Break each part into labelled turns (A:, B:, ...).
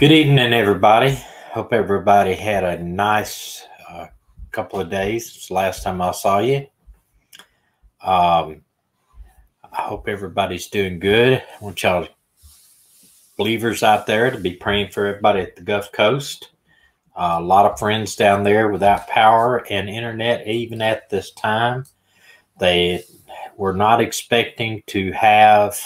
A: Good evening, everybody. Hope everybody had a nice couple of days. It's the last time I saw you. I hope everybody's doing good. I want y'all believers out there to be praying for everybody at the Gulf Coast. A lot of friends down there without power and internet, even at this time. They were not expecting to have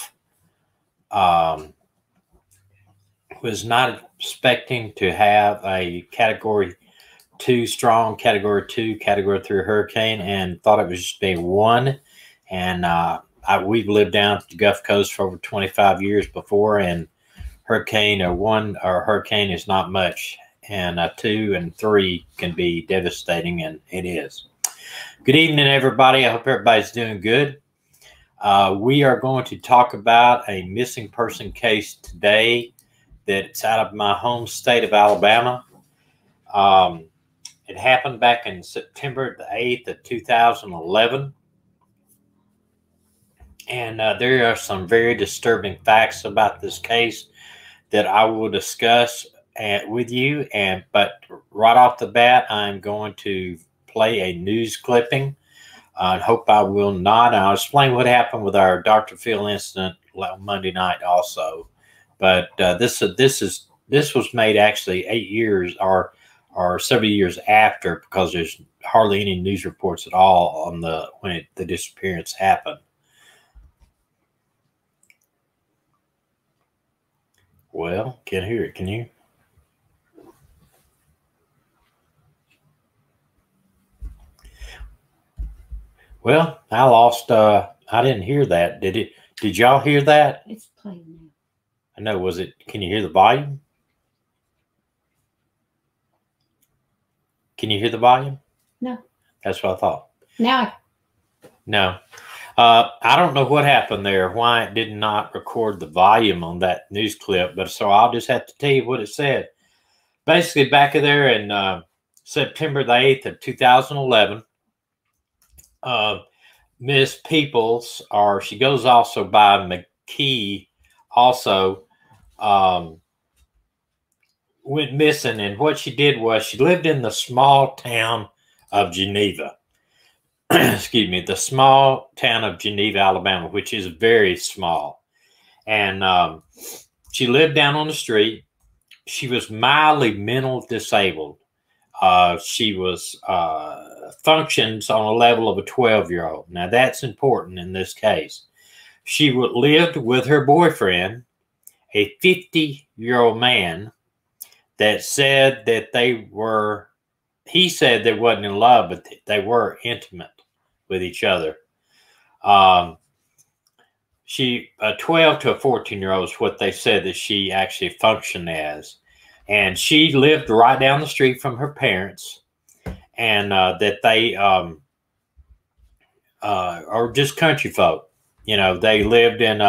A: a Category 2 strong, Category 2, Category 3 hurricane, and thought it was just a 1. And we've lived down at the Gulf Coast for over 25 years before, and hurricane or 1 or hurricane is not much, and 2 and 3 can be devastating, and it is. Good evening, everybody. I hope everybody's doing good. We are going to talk about a missing person case today that's out of my home state of Alabama. It happened back in September the 8th of 2011. And there are some very disturbing facts about this case that I will discuss with you. But right off the bat, I'm going to play a news clipping. I hope I will not. I'll explain what happened with our Dr. Phil incident Monday night also. But this was made actually 8 years or several years after, because there's hardly any news reports at all on when the disappearance happened. Well, can't hear it. Can you? Well, I lost. I didn't hear that. Did y'all hear that?
B: It's playing now.
A: I know. Was it? Can you hear the volume? Can you hear the volume?
B: No.
A: That's what I thought.
B: Now.
A: No. I don't know what happened there, why it did not record the volume on that news clip, but so I'll just have to tell you what it said. Basically, back there in September the 8th of 2011, Miss Peoples, or she goes also by McKee, also went missing. And what she did was she lived in the small town of Geneva. Excuse me, the small town of Geneva, Alabama, which is very small. And she lived down on the street. She was mildly mental disabled. She was functions on a level of a 12-year-old. Now, that's important in this case. She lived with her boyfriend, a 50-year-old man, that said that he said they wasn't in love, but they were intimate with each other. She, a 12 to a 14-year-old is what they said that she actually functioned as. And she lived right down the street from her parents, and that they are just country folk. You know, they lived in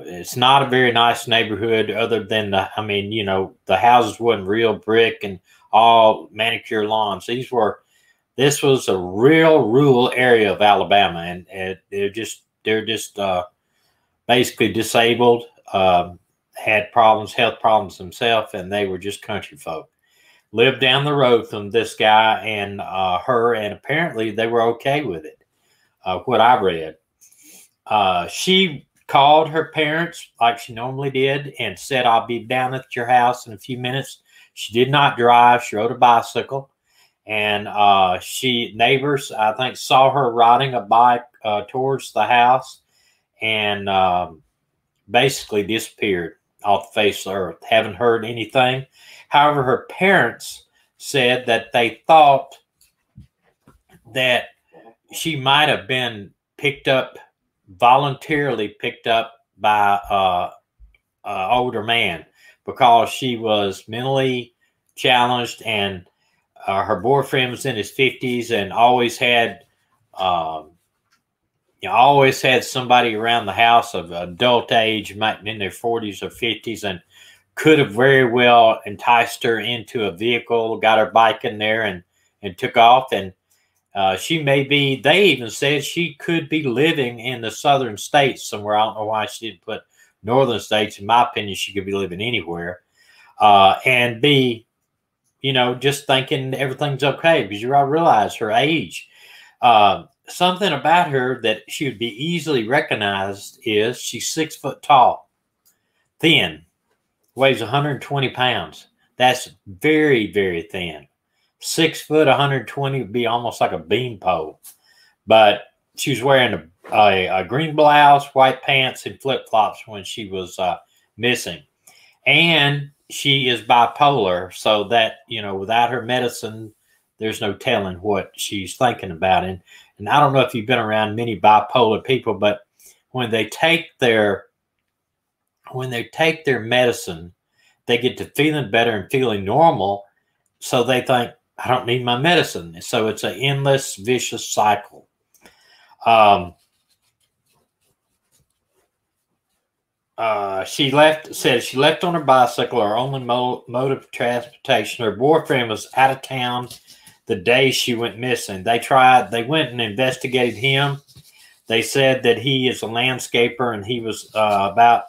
A: it's not a very nice neighborhood, other than the houses wasn't real brick and all manicure lawns. This was a real rural area of Alabama, and they're just basically disabled, had problems, health problems themselves, and they were just country folk. Lived down the road from this guy and her, and apparently they were okay with it. What I read, she called her parents like she normally did and said, "I'll be down at your house in a few minutes." She did not drive. She rode a bicycle. And neighbors, I think, saw her riding a bike towards the house, and basically disappeared off the face of the earth. Haven't heard anything. However, her parents said that they thought that she might have been voluntarily picked up by an older man, because she was mentally challenged, and her boyfriend was in his 50s and always had somebody around the house of adult age, might be in their 40s or 50s, and could have very well enticed her into a vehicle, got her bike in there, and took off. And they even said she could be living in the southern states somewhere. I don't know why she didn't put northern states. In my opinion, she could be living anywhere. and B, you know, just thinking everything's okay because I realize her age. Something about her that she would be easily recognized is she's 6 foot tall, thin, weighs 120 pounds. That's very, very thin. 6 foot, 120 would be almost like a beanpole. But she was wearing a green blouse, white pants, and flip-flops when she was missing. And she is bipolar, so that, you know, without her medicine, there's no telling what she's thinking about. And I don't know if you've been around many bipolar people, but when they take their medicine, they get to feeling better and feeling normal. So they think, I don't need my medicine. So it's an endless, vicious cycle. She left on her bicycle, her only mode of transportation. Her boyfriend was out of town the day she went missing. They went and investigated him. They said that he is a landscaper and he was about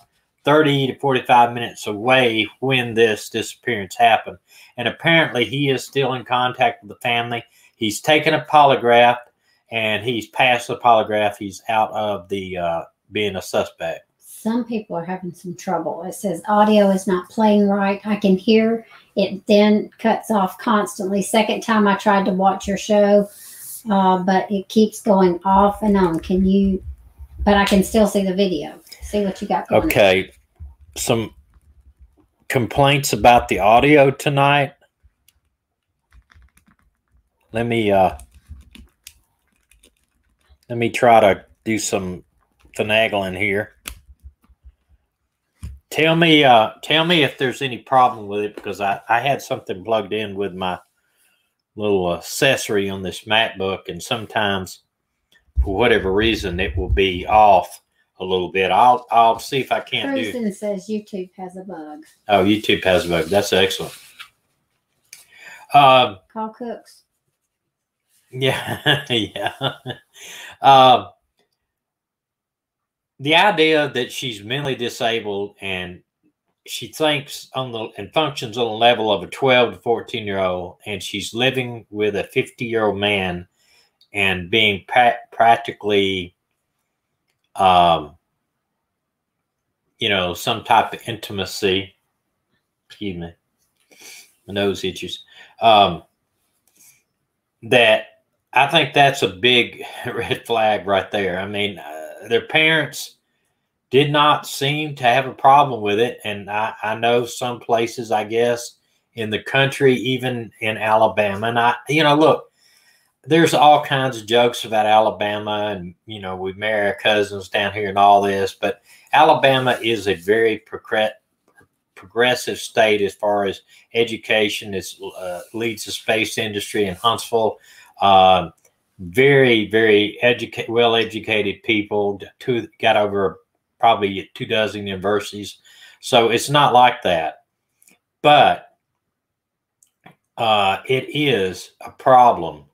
A: 30 to 45 minutes away when this disappearance happened. And apparently he is still in contact with the family. He's taken a polygraph and he's passed the polygraph. He's out of the being a suspect.
B: Some people are having some trouble. It says audio is not playing right. I can hear it, then cuts off constantly. Second time I tried to watch your show, but it keeps going off and on. Can you, but I can still see the video. See what you got going.
A: Okay. Some complaints about the audio tonight. Let me try to do some finagling here. Tell me if there's any problem with it, because I had something plugged in with my little accessory on this MacBook, and sometimes for whatever reason it will be off a little bit. I'll see if I can't do it.
B: Kristen says YouTube has a bug.
A: Oh, YouTube has a bug. That's excellent.
B: Call Cooks.
A: Yeah, yeah. The idea that she's mentally disabled and she thinks and functions on the level of a 12 to 14-year-old, and she's living with a 50-year-old man and being practically, you know, some type of intimacy. Excuse me, my nose itches. That I think that's a big red flag right there. I mean, their parents did not seem to have a problem with it. And I know some places, I guess, in the country, even in Alabama. And you know, look, there's all kinds of jokes about Alabama and, you know, we marry our cousins down here and all this. But Alabama is a very progressive state as far as education. It leads the space industry in Huntsville. Very, very well-educated people. Got over probably 24 universities. So it's not like that. But it is a problem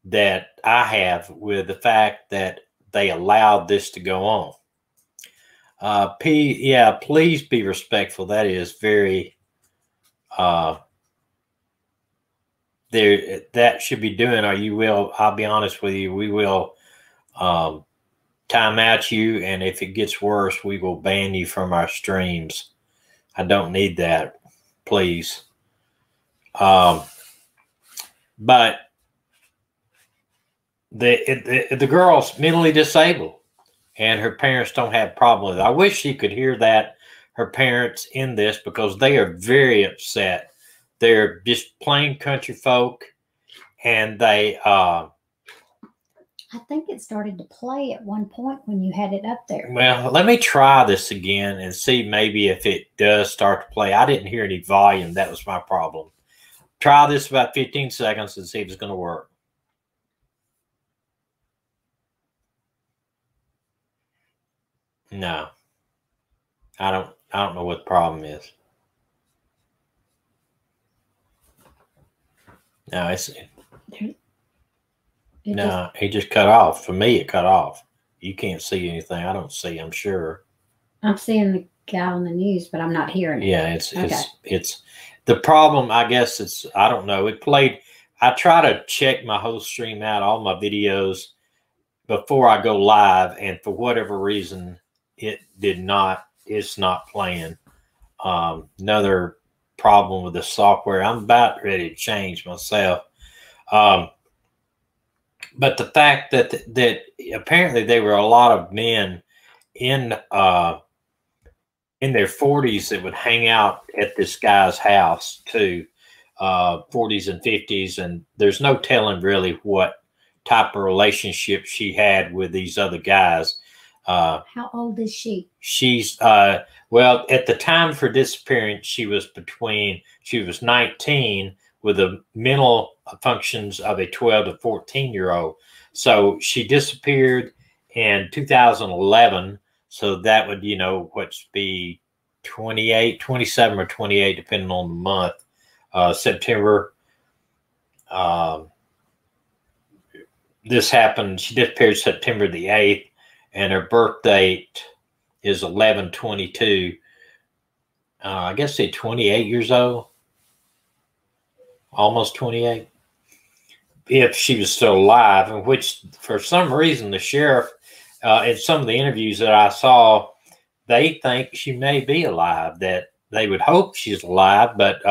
A: that I have with the fact that they allowed this to go on. Yeah, please be respectful. That is very that should be doing, or you will, I'll be honest with you, we will time out you, and if it gets worse, we will ban you from our streams. I don't need that, please. But the girl's mentally disabled, and her parents don't have a problem with it. I wish she could hear that, her parents, in this, because they are very upset. They're just plain country folk, and they
B: I think it started to play at one point when you had it up there.
A: Well, let me try this again and see maybe if it does start to play. I didn't hear any volume. That was my problem. Try this about 15 seconds and see if it's going to work. No. I don't know what the problem is. No, it just cut off. For me, it cut off. You can't see anything. I don't see, I'm sure.
B: I'm seeing guy on the news, but I'm not hearing it.
A: Yeah, it's the problem. I guess I don't know. It played. I try to check my whole stream out, all my videos before I go live, and for whatever reason, it did not. It's not playing. Another problem with the software. I'm about ready to change myself. But the fact that apparently there were a lot of men in their 40s that would hang out at this guy's house too, 40s and 50s, and there's no telling really what type of relationship she had with these other guys.
B: How old is she?
A: She's well, at the time for disappearance, she was 19 with the mental functions of a 12 to 14-year-old. So she disappeared in 2011. So that would, what's be 28, 27 or 28, depending on the month, September. This happened. She disappeared September the 8th, and her birth date is 11/22. I guess she's 28 years old, almost 28, if she was still alive, and which for some reason the sheriff, in some of the interviews that I saw, they think she may be alive, that they would hope she's alive, but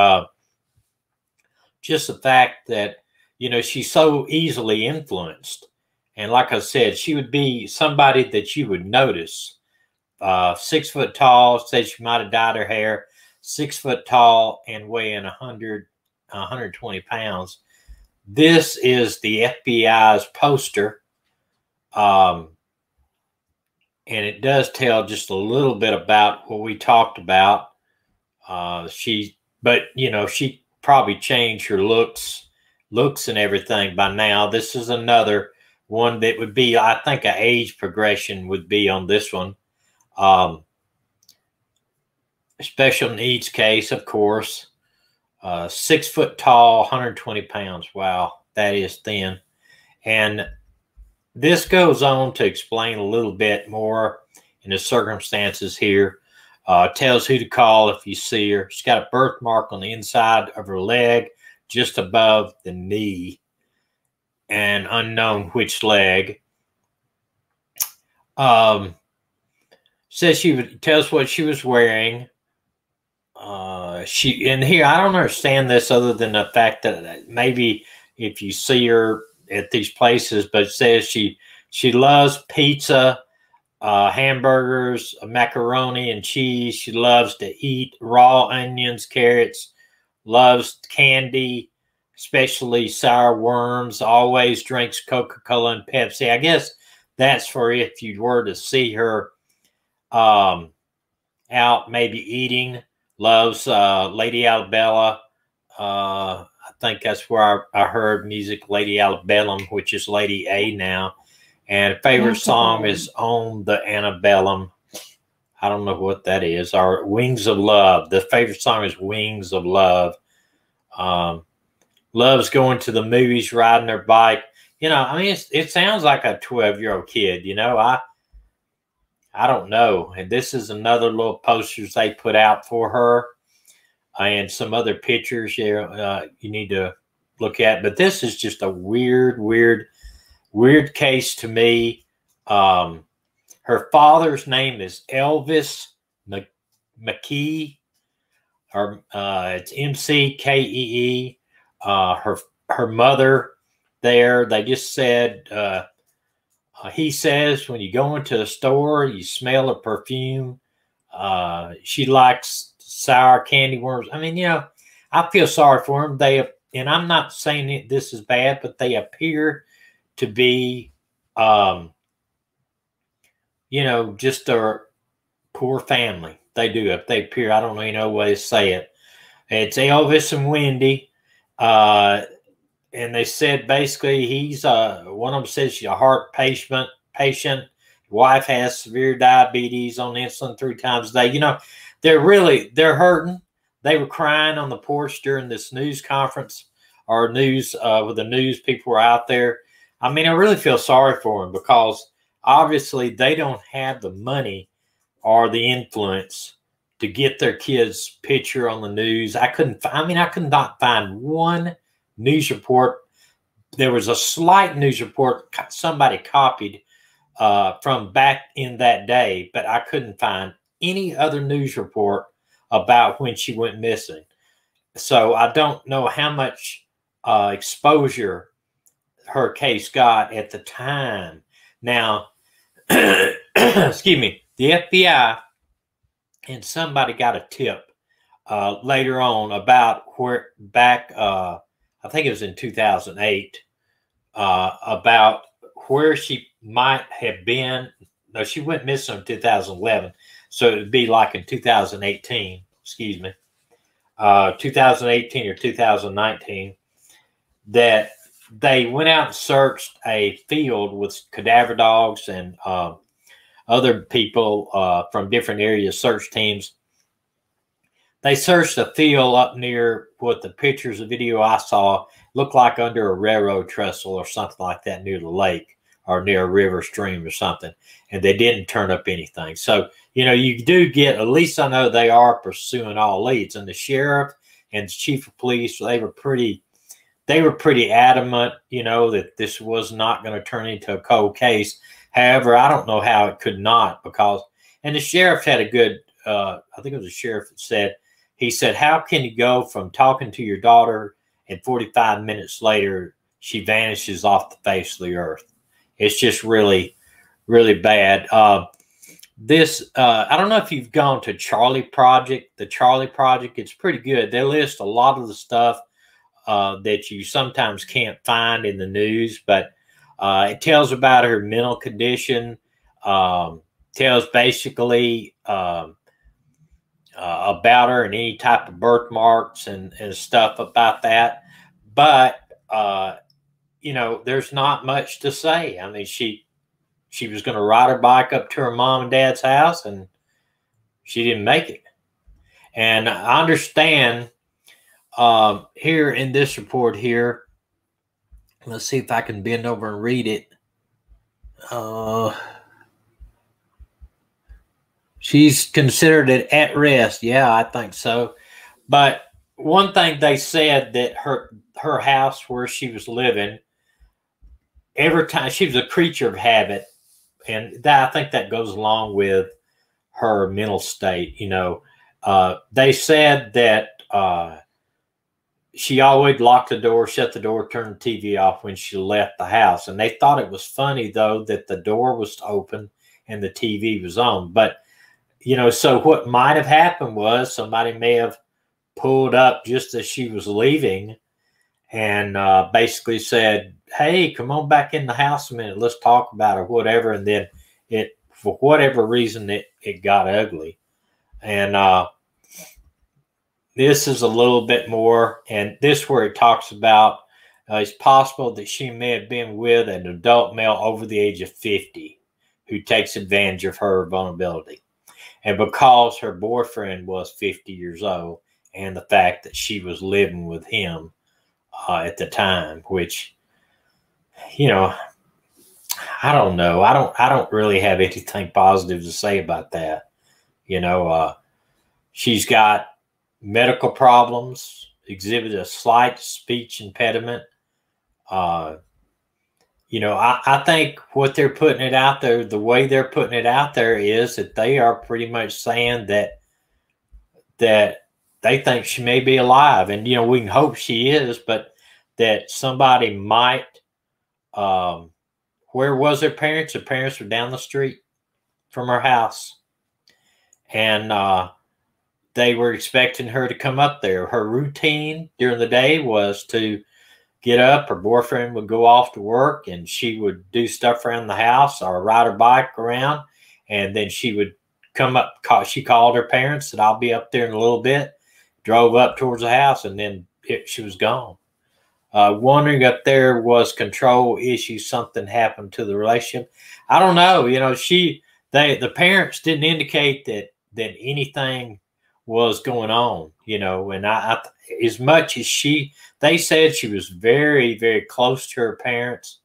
A: just the fact that, she's so easily influenced. And like I said, she would be somebody that you would notice. 6 foot tall, said she might have dyed her hair, 6 foot tall and weighing 120 pounds. This is the FBI's poster. And it does tell just a little bit about what we talked about. She probably changed her looks and everything by now. This is another one that would be, I think, an age progression would be on this one. Special needs case, of course. 6 foot tall, 120 pounds. Wow, that is thin. And this goes on to explain a little bit more in the circumstances here. Tells who to call if you see her. She's got a birthmark on the inside of her leg, just above the knee, and unknown which leg. Says she would tell us what she was wearing. And here, I don't understand this other than the fact that maybe if you see her at these places, but it says she loves pizza, hamburgers, macaroni and cheese. She loves to eat raw onions, carrots, loves candy, especially sour worms, always drinks Coca-Cola and Pepsi. I guess that's for if you were to see her out maybe eating. Loves Lady Alabella. I think that's where I heard music, Lady Alabellum, which is Lady A now. And favorite song is On the Antebellum. I don't know what that is. Or Wings of Love. The favorite song is Wings of Love. Loves going to the movies, riding her bike. It sounds like a 12-year-old kid. I don't know. And this is another little posters they put out for her, and some other pictures here you need to look at. But this is just a weird case to me. Her father's name is Elvis McKee, or it's McKee. Her mother there, they just said, he says when you go into a store, you smell a perfume. She likes sour candy worms. I feel sorry for them. And I'm not saying this is bad, but they appear to be, just a poor family. They do. They appear, I don't even know what to say it. It's Elvis and Wendy. And they said basically he's one of them says she's a heart patient. Wife has severe diabetes, on insulin 3 times a day. They're hurting. They were crying on the porch during this news conference or news with the news people were out there. I really feel sorry for them because obviously they don't have the money or the influence to get their kid's picture on the news. I could not find one news report. There was a slight news report somebody copied from back in that day, but I couldn't find any other news report about when she went missing. So I don't know how much exposure her case got at the time. Now, excuse me, the FBI and somebody got a tip later on about where I think it was in 2008, about where she might have been. No, she went missing in 2011. So it would be like in 2018, excuse me, 2018 or 2019, that they went out and searched a field with cadaver dogs and other people from different areas, search teams. They searched a field up near what the pictures of video I saw looked like under a railroad trestle or something like that near the lake or near a river stream or something. And they didn't turn up anything. So, you know, you do get, at least I know they are pursuing all leads. And the sheriff and the chief of police, they were pretty adamant, you know, that this was not going to turn into a cold case. However, I don't know how it could not, because, and the sheriff had a good, I think it was the sheriff that said, he said, how can you go from talking to your daughter and 45 minutes later, she vanishes off the face of the earth? It's just really, really bad. I don't know if you've gone to Charlie Project, the Charlie Project. It's pretty good. They list a lot of the stuff that you sometimes can't find in the news, but it tells about her mental condition, tells basically about her and any type of birthmarks and stuff about that. But, you know, there's not much to say. I mean, she was going to ride her bike up to her mom and dad's house, and she didn't make it. And I understand here in this report here, let's see if I can bend over and read it. She's considered it at rest. Yeah, I think so. But one thing they said, that her house where she was living, every time, she was a creature of habit. And that, I think that goes along with her mental state. You know, they said that she always locked the door, shut the door, turned the TV off when she left the house. And they thought it was funny, though, that the door was open and the TV was on. But, you know, so what might have happened was somebody may have pulled up just as she was leaving and basically said, hey, come on back in the house a minute. Let's talk about it or whatever. And then it, for whatever reason, it got ugly. And this is a little bit more, and this where it talks about it's possible that she may have been with an adult male over the age of 50 who takes advantage of her vulnerability. And because her boyfriend was 50 years old, and the fact that she was living with him at the time, which, you know, I don't know. I don't really have anything positive to say about that. You know, she's got medical problems, exhibited a slight speech impediment. You know, I think what they're putting it out there, the way they're putting it out there, is that they are pretty much saying that they think she may be alive. And, you know, we can hope she is, but that somebody might, where was her parents? Her parents were down the street from her house. And they were expecting her to come up there. Her routine during the day was to get up. Her boyfriend would go off to work, and she would do stuff around the house or ride her bike around. And then she would come up. She called her parents, said, I'll be up there in a little bit, drove up towards the house, and then she was gone. Wondering if there was control issues, something happened to the relationship. I don't know. You know, the parents didn't indicate that anything was going on, you know, and as much as they said she was very, very close to her parents,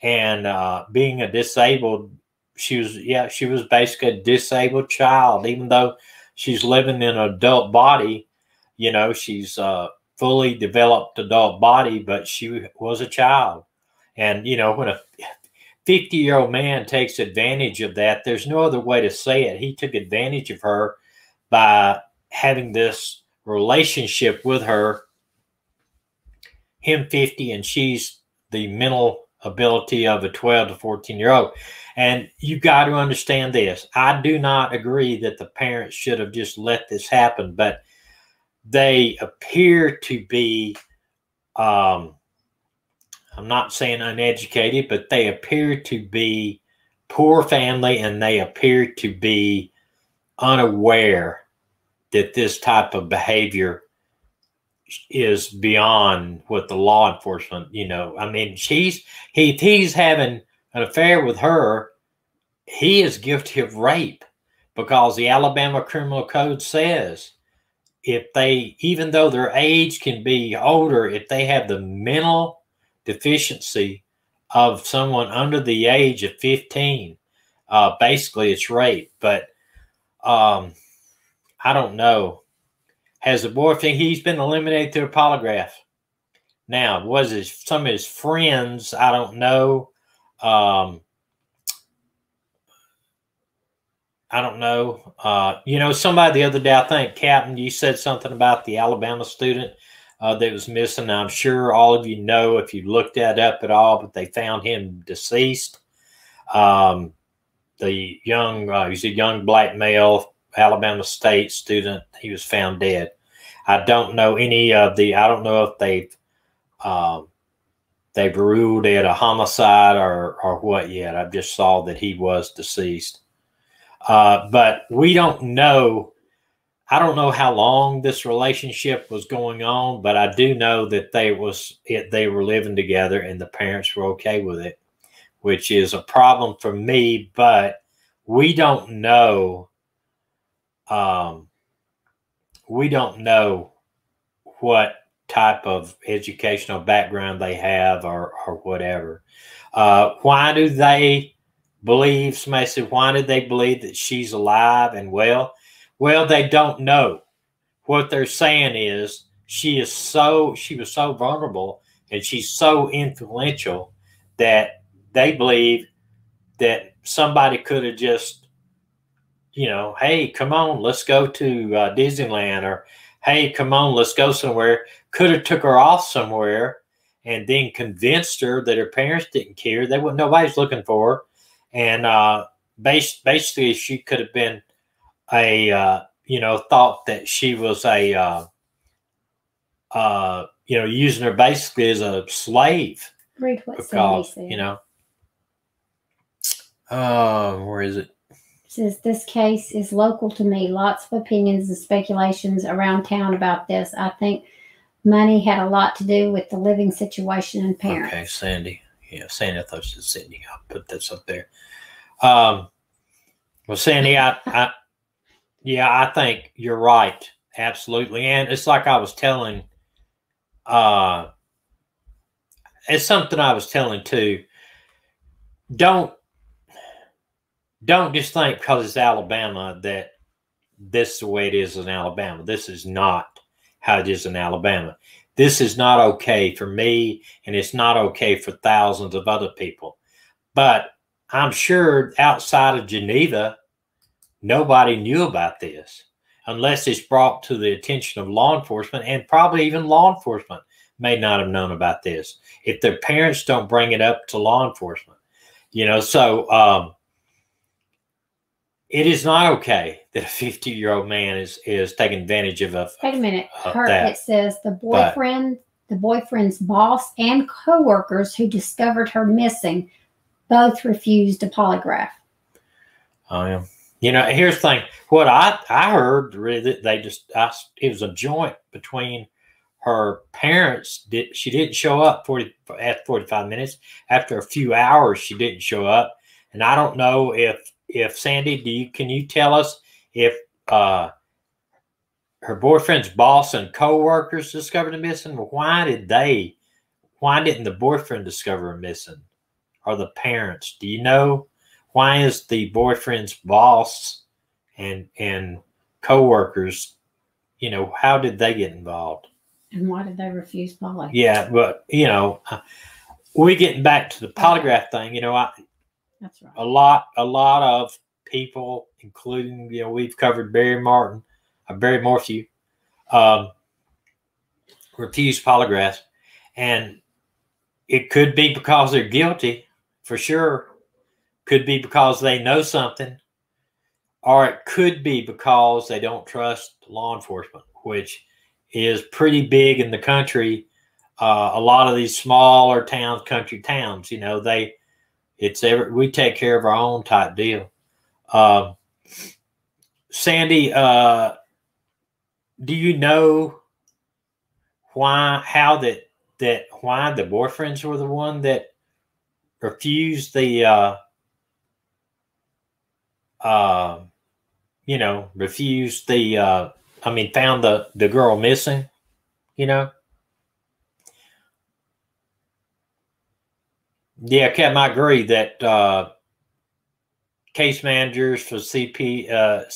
A: and being a disabled, she was basically a disabled child, even though she's living in an adult body. You know, she's fully developed adult body, but she was a child. And, you know, when a 50-year-old man takes advantage of that, there's no other way to say it. He took advantage of her by having this relationship with her, him 50 and she's the mental ability of a 12 to 14-year-old. And you got to understand this. I do not agree that the parents should have just let this happen, but they appear to be, I'm not saying uneducated, but they appear to be poor family, and they appear to be unaware that this type of behavior is beyond what the law enforcement, you know. I mean, he's having an affair with her. He is guilty of rape, because the Alabama Criminal Code says if they, even though their age can be older, if they have the mental deficiency of someone under the age of 15, basically it's rape. But I don't know. Has the boyfriend, he's been eliminated through a polygraph. Now, was it some of his friends? I don't know. I don't know. You know, somebody the other day, I think, Captain, you said something about the Alabama student that was missing. I'm sure all of you know if you looked that up at all, but they found him deceased. The young, he's a young black male, Alabama State student. He was found dead. I don't know any of the, I don't know if they've ruled it a homicide or what yet. I just saw that he was deceased. But we don't know. I don't know how long this relationship was going on, but I do know that they were living together and the parents were okay with it, which is a problem for me. But we don't know. We don't know what type of educational background they have or whatever. Why do they believe, somebody said, why did they believe that she's alive and well? Well, they don't know. What they're saying is she was so vulnerable and she's so influential that they believe that somebody could have just, you know, hey, come on, let's go to Disneyland, or hey, come on, let's go somewhere. Could have took her off somewhere and then convinced her that her parents didn't care. Nobody's looking for her. And basically she could have been a, you know, thought that she was a, you know, using her basically as a slave.
B: Read what Sandy said.
A: You know, where is it?
B: It says, this case is local to me. Lots of opinions and speculations around town about this. I think money had a lot to do with the living situation and parents. Okay,
A: Sandy. Yeah, Sandy, I thought she said Cindy. I'll put this up there. Well, Sandy, yeah, I think you're right. Absolutely. And it's like I was telling, it's something I was telling too. Don't just think because it's Alabama that this is the way it is in Alabama. This is not how it is in Alabama. This is not okay for me, and it's not okay for thousands of other people. But I'm sure outside of Geneva, nobody knew about this unless it's brought to the attention of law enforcement, and probably even law enforcement may not have known about this if their parents don't bring it up to law enforcement. You know, so it is not okay that a 50-year-old man is taking advantage of a.
B: Wait a minute. It says the boyfriend's boss and coworkers who discovered her missing both refused a polygraph.
A: Oh, yeah. You know, here's the thing. What I heard, they just, it was a joint between her parents. She didn't show up at 45 minutes. After a few hours, she didn't show up. And I don't know if Sandy, can you tell us if her boyfriend's boss and coworkers discovered her missing? Well, why didn't the boyfriend discover her missing, or the parents? Do you know? Why is the boyfriend's boss and co-workers, you know, how did they get involved?
B: And why did they refuse poly?
A: Yeah, but, you know, we getting back to the polygraph thing, you know,
B: That's right.
A: a lot of people, including, you know, we've covered Barry Morphew, refuse polygraphs. And it could be because they're guilty, for sure. Could be because they know something. Or it could be because they don't trust law enforcement, which is pretty big in the country. A lot of these smaller towns, country towns, you know, we take care of our own type deal. Sandy, do you know why the boyfriends were the one that refused the found the girl missing, you know? Yeah, Captain, I agree that case managers for CPS,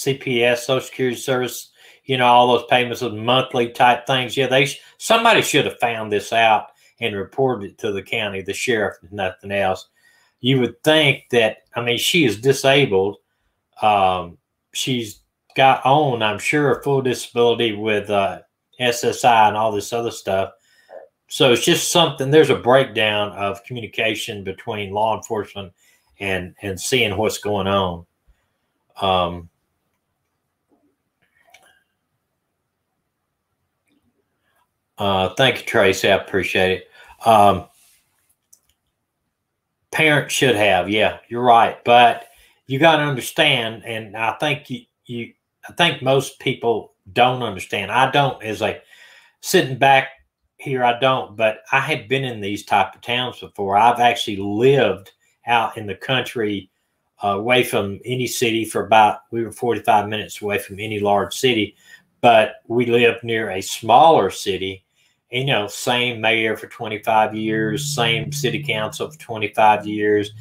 A: Social Security Service, you know, all those payments of monthly type things. Yeah, somebody should have found this out and reported it to the county, the sheriff, if nothing else. You would think that, I mean, she is disabled. She's got on, I'm sure, a full disability with SSI and all this other stuff. So it's just something, there's a breakdown of communication between law enforcement and seeing what's going on. Thank you, Tracy. I appreciate it. Parents should have, yeah, you're right. But you got to understand, and I think I think most people don't understand. I don't, as a sitting back here, I don't, but I had been in these type of towns before. I've actually lived out in the country, away from any city we were 45 minutes away from any large city, but we lived near a smaller city. And, you know, same mayor for 25 years, same city council for 25 years.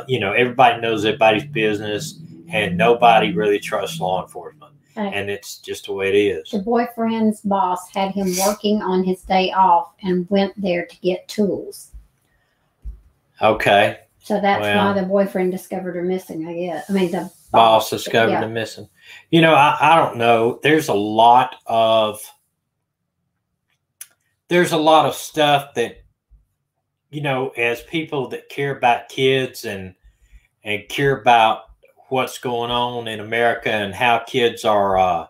A: You know, everybody knows everybody's business, and nobody really trusts law enforcement. And it's just the way it is.
B: The boyfriend's boss had him working on his day off and went there to get tools.
A: Okay.
B: So that's why the boyfriend discovered her missing, I guess. I mean, the
A: boss discovered her missing. You know, I don't know. There's a lot of stuff that, you know, as people that care about kids and care about what's going on in America and how kids are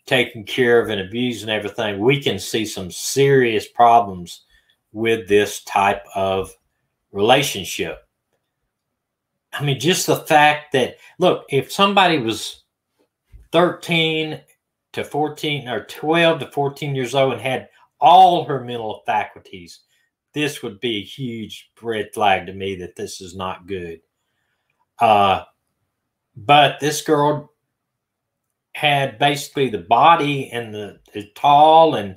A: taken care of and abused and everything, we can see some serious problems with this type of relationship. I mean, just the fact that, look, if somebody was 13 to 14 or 12 to 14 years old and had all her mental faculties, this would be a huge red flag to me that this is not good. But this girl had basically the body and the tall and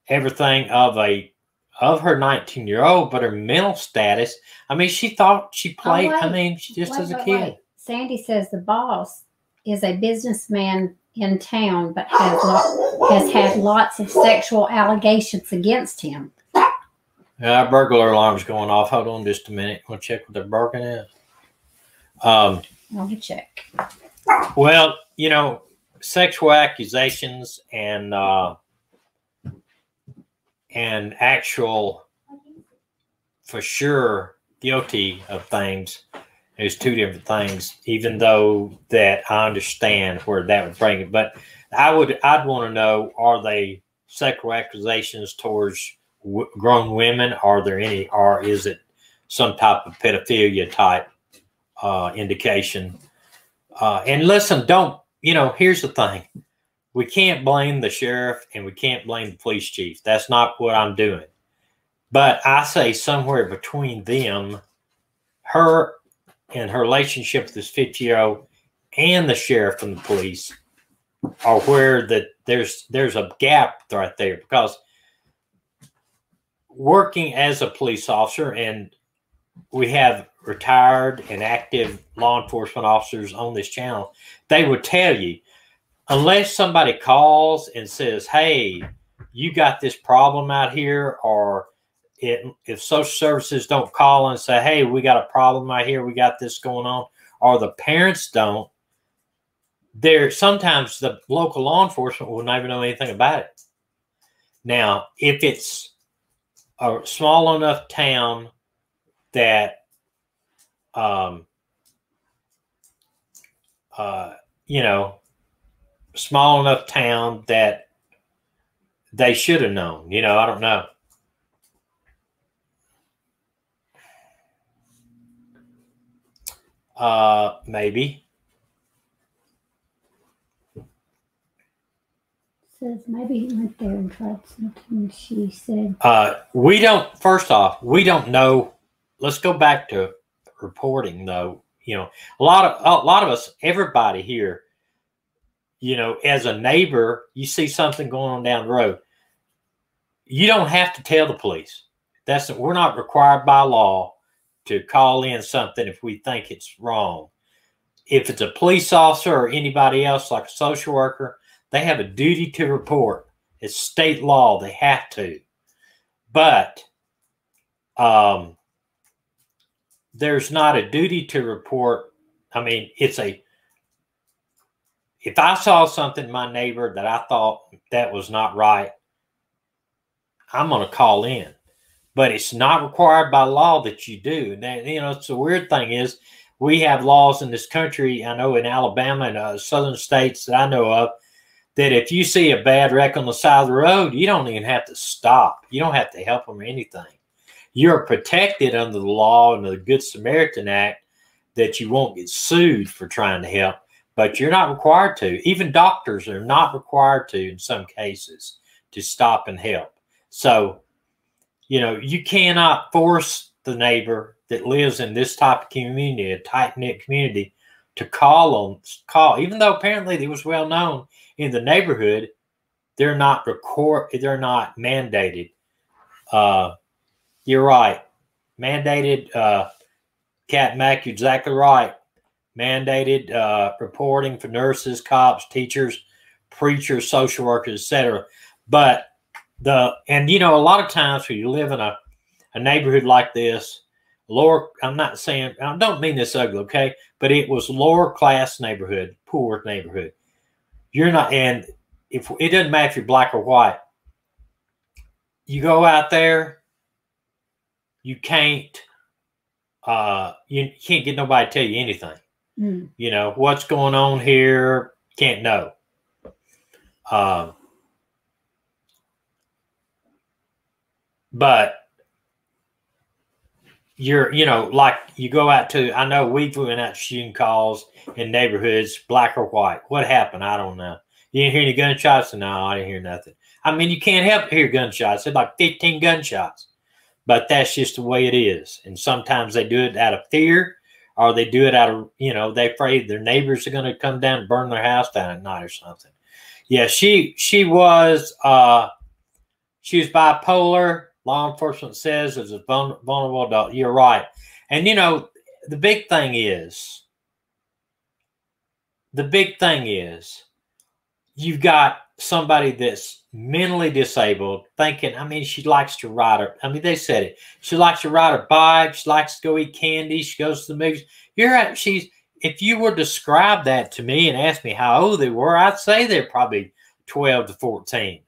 A: everything of her 19-year-old, but her mental status, I mean, she thought she played, as a kid.
B: Sandy says the boss is a businessman in town, but has had lots of sexual allegations against him.
A: Our burglar alarm's going off. Hold on just a minute. We'll check what they're barking at.
B: Let me check.
A: Well, you know, sexual accusations and actual, for sure, guilty of things is two different things, even though that I understand where that would bring it. But I'd want to know, are they sexual accusations towards grown women? Are there any, or is it some type of pedophilia type indication? And listen, here's the thing. We can't blame the sheriff and we can't blame the police chief. That's not what I'm doing. But I say somewhere between them, her and her relationship with this 50-year-old and the sheriff and the police are where there's a gap right there, because working as a police officer, and we have retired and active law enforcement officers on this channel, they would tell you unless somebody calls and says, hey, you got this problem out here, or if social services don't call and say, hey, we got a problem out here, we got this going on, or the parents don't, sometimes the local law enforcement will not even know anything about it. Now, if it's a small enough town that, you know, small enough town that they should have known, you know, I don't know. Maybe.
B: Says maybe he went there and tried something. She said,
A: we don't. First off, we don't know. Let's go back to reporting, though. You know, a lot of us, everybody here, you know, as a neighbor, you see something going on down the road, you don't have to tell the police. We're not required by law to call in something if we think it's wrong. If it's a police officer or anybody else, like a social worker, they have a duty to report. It's state law. They have to. But there's not a duty to report. I mean, if I saw something in my neighbor that I thought that was not right, I'm going to call in. But it's not required by law that you do. And then, you know, it's the weird thing is we have laws in this country, I know in Alabama and southern states that I know of, that if you see a bad wreck on the side of the road, you don't even have to stop. You don't have to help them or anything. You're protected under the law and the Good Samaritan Act that you won't get sued for trying to help, but you're not required to. Even doctors are not required to, in some cases, to stop and help. So, you know, you cannot force the neighbor that lives in this type of community, a tight-knit community, to call, even though apparently it was well known in the neighborhood. They're not mandated. You're right. Mandated, Cat Mac, you're exactly right. Mandated reporting for nurses, cops, teachers, preachers, social workers, etc. But you know, a lot of times when you live in a neighborhood like this, I'm not saying, I don't mean this ugly, okay? But it was lower class neighborhood, poor neighborhood. You're not, and if it doesn't matter if you're black or white, you go out there, you can't get nobody to tell you anything. You know, what's going on here, can't know. But you know, like you go out to, I know we've went out shooting calls in neighborhoods, black or white. What happened? I don't know. You didn't hear any gunshots? No, I didn't hear nothing. I mean, you can't help but hear gunshots. It's like 15 gunshots. But that's just the way it is. And sometimes they do it out of fear, or they do it out of, you know, they're afraid their neighbors are going to come down and burn their house down at night or something. Yeah, she was bipolar. Law enforcement says it's a vulnerable adult. You're right. And, you know, the big thing is you've got somebody that's mentally disabled thinking, I mean, she likes to ride her. I mean, they said it. She likes to ride her bike. She likes to go eat candy. She goes to the movies. If you were to describe that to me and ask me how old they were, I'd say they're probably 12 to 14.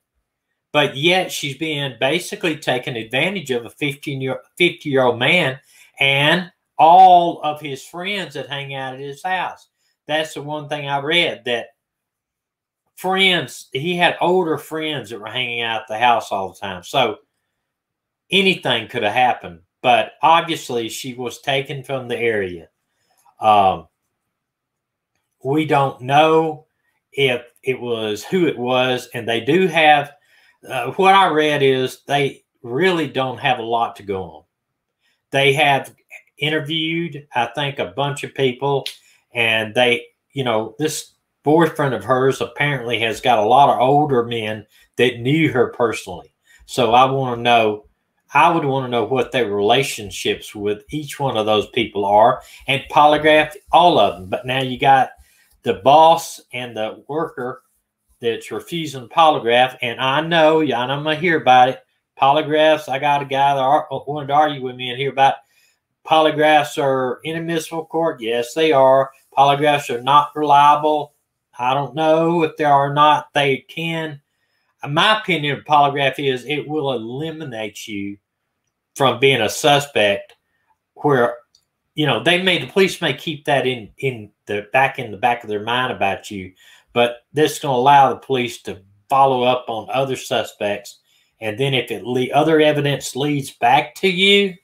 A: But yet she's being basically taken advantage of a 50-year-old man and all of his friends that hang out at his house. That's the one thing I read, that he had older friends that were hanging out at the house all the time. So anything could have happened. But obviously she was taken from the area. We don't know if it was who it was. And they do have, what I read is they really don't have a lot to go on. They have interviewed, I think, a bunch of people, and they, you know, this boyfriend of hers apparently has got a lot of older men that knew her personally. So I would want to know what their relationships with each one of those people are, and polygraph all of them. But now you got the boss and the worker that's refusing polygraph. And I know, and I'm going to hear about it. Polygraphs, I got a guy that wanted to argue with me and hear about polygraphs are inadmissible court. Yes, they are. Polygraphs are not reliable. I don't know if they are or not. They can. My opinion of polygraph is it will eliminate you from being a suspect, where, you know, the police may keep that in the back of their mind about you, but this is going to allow the police to follow up on other suspects, and then if other evidence leads back to you,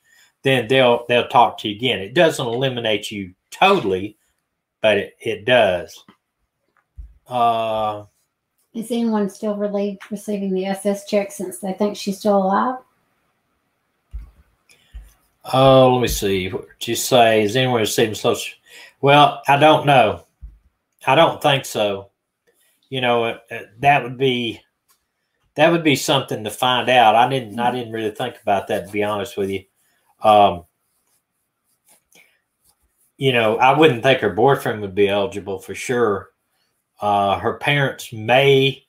A: then they'll talk to you again. It doesn't eliminate you totally, but it does.
B: Is anyone still receiving the SS check since they think she's still alive?
A: Oh, let me see. What did you say? Is anyone receiving social? Well, I don't know. I don't think so. You know, that would be something to find out. I didn't really think about that, to be honest with you. You know, I wouldn't think her boyfriend would be eligible for sure. Her parents may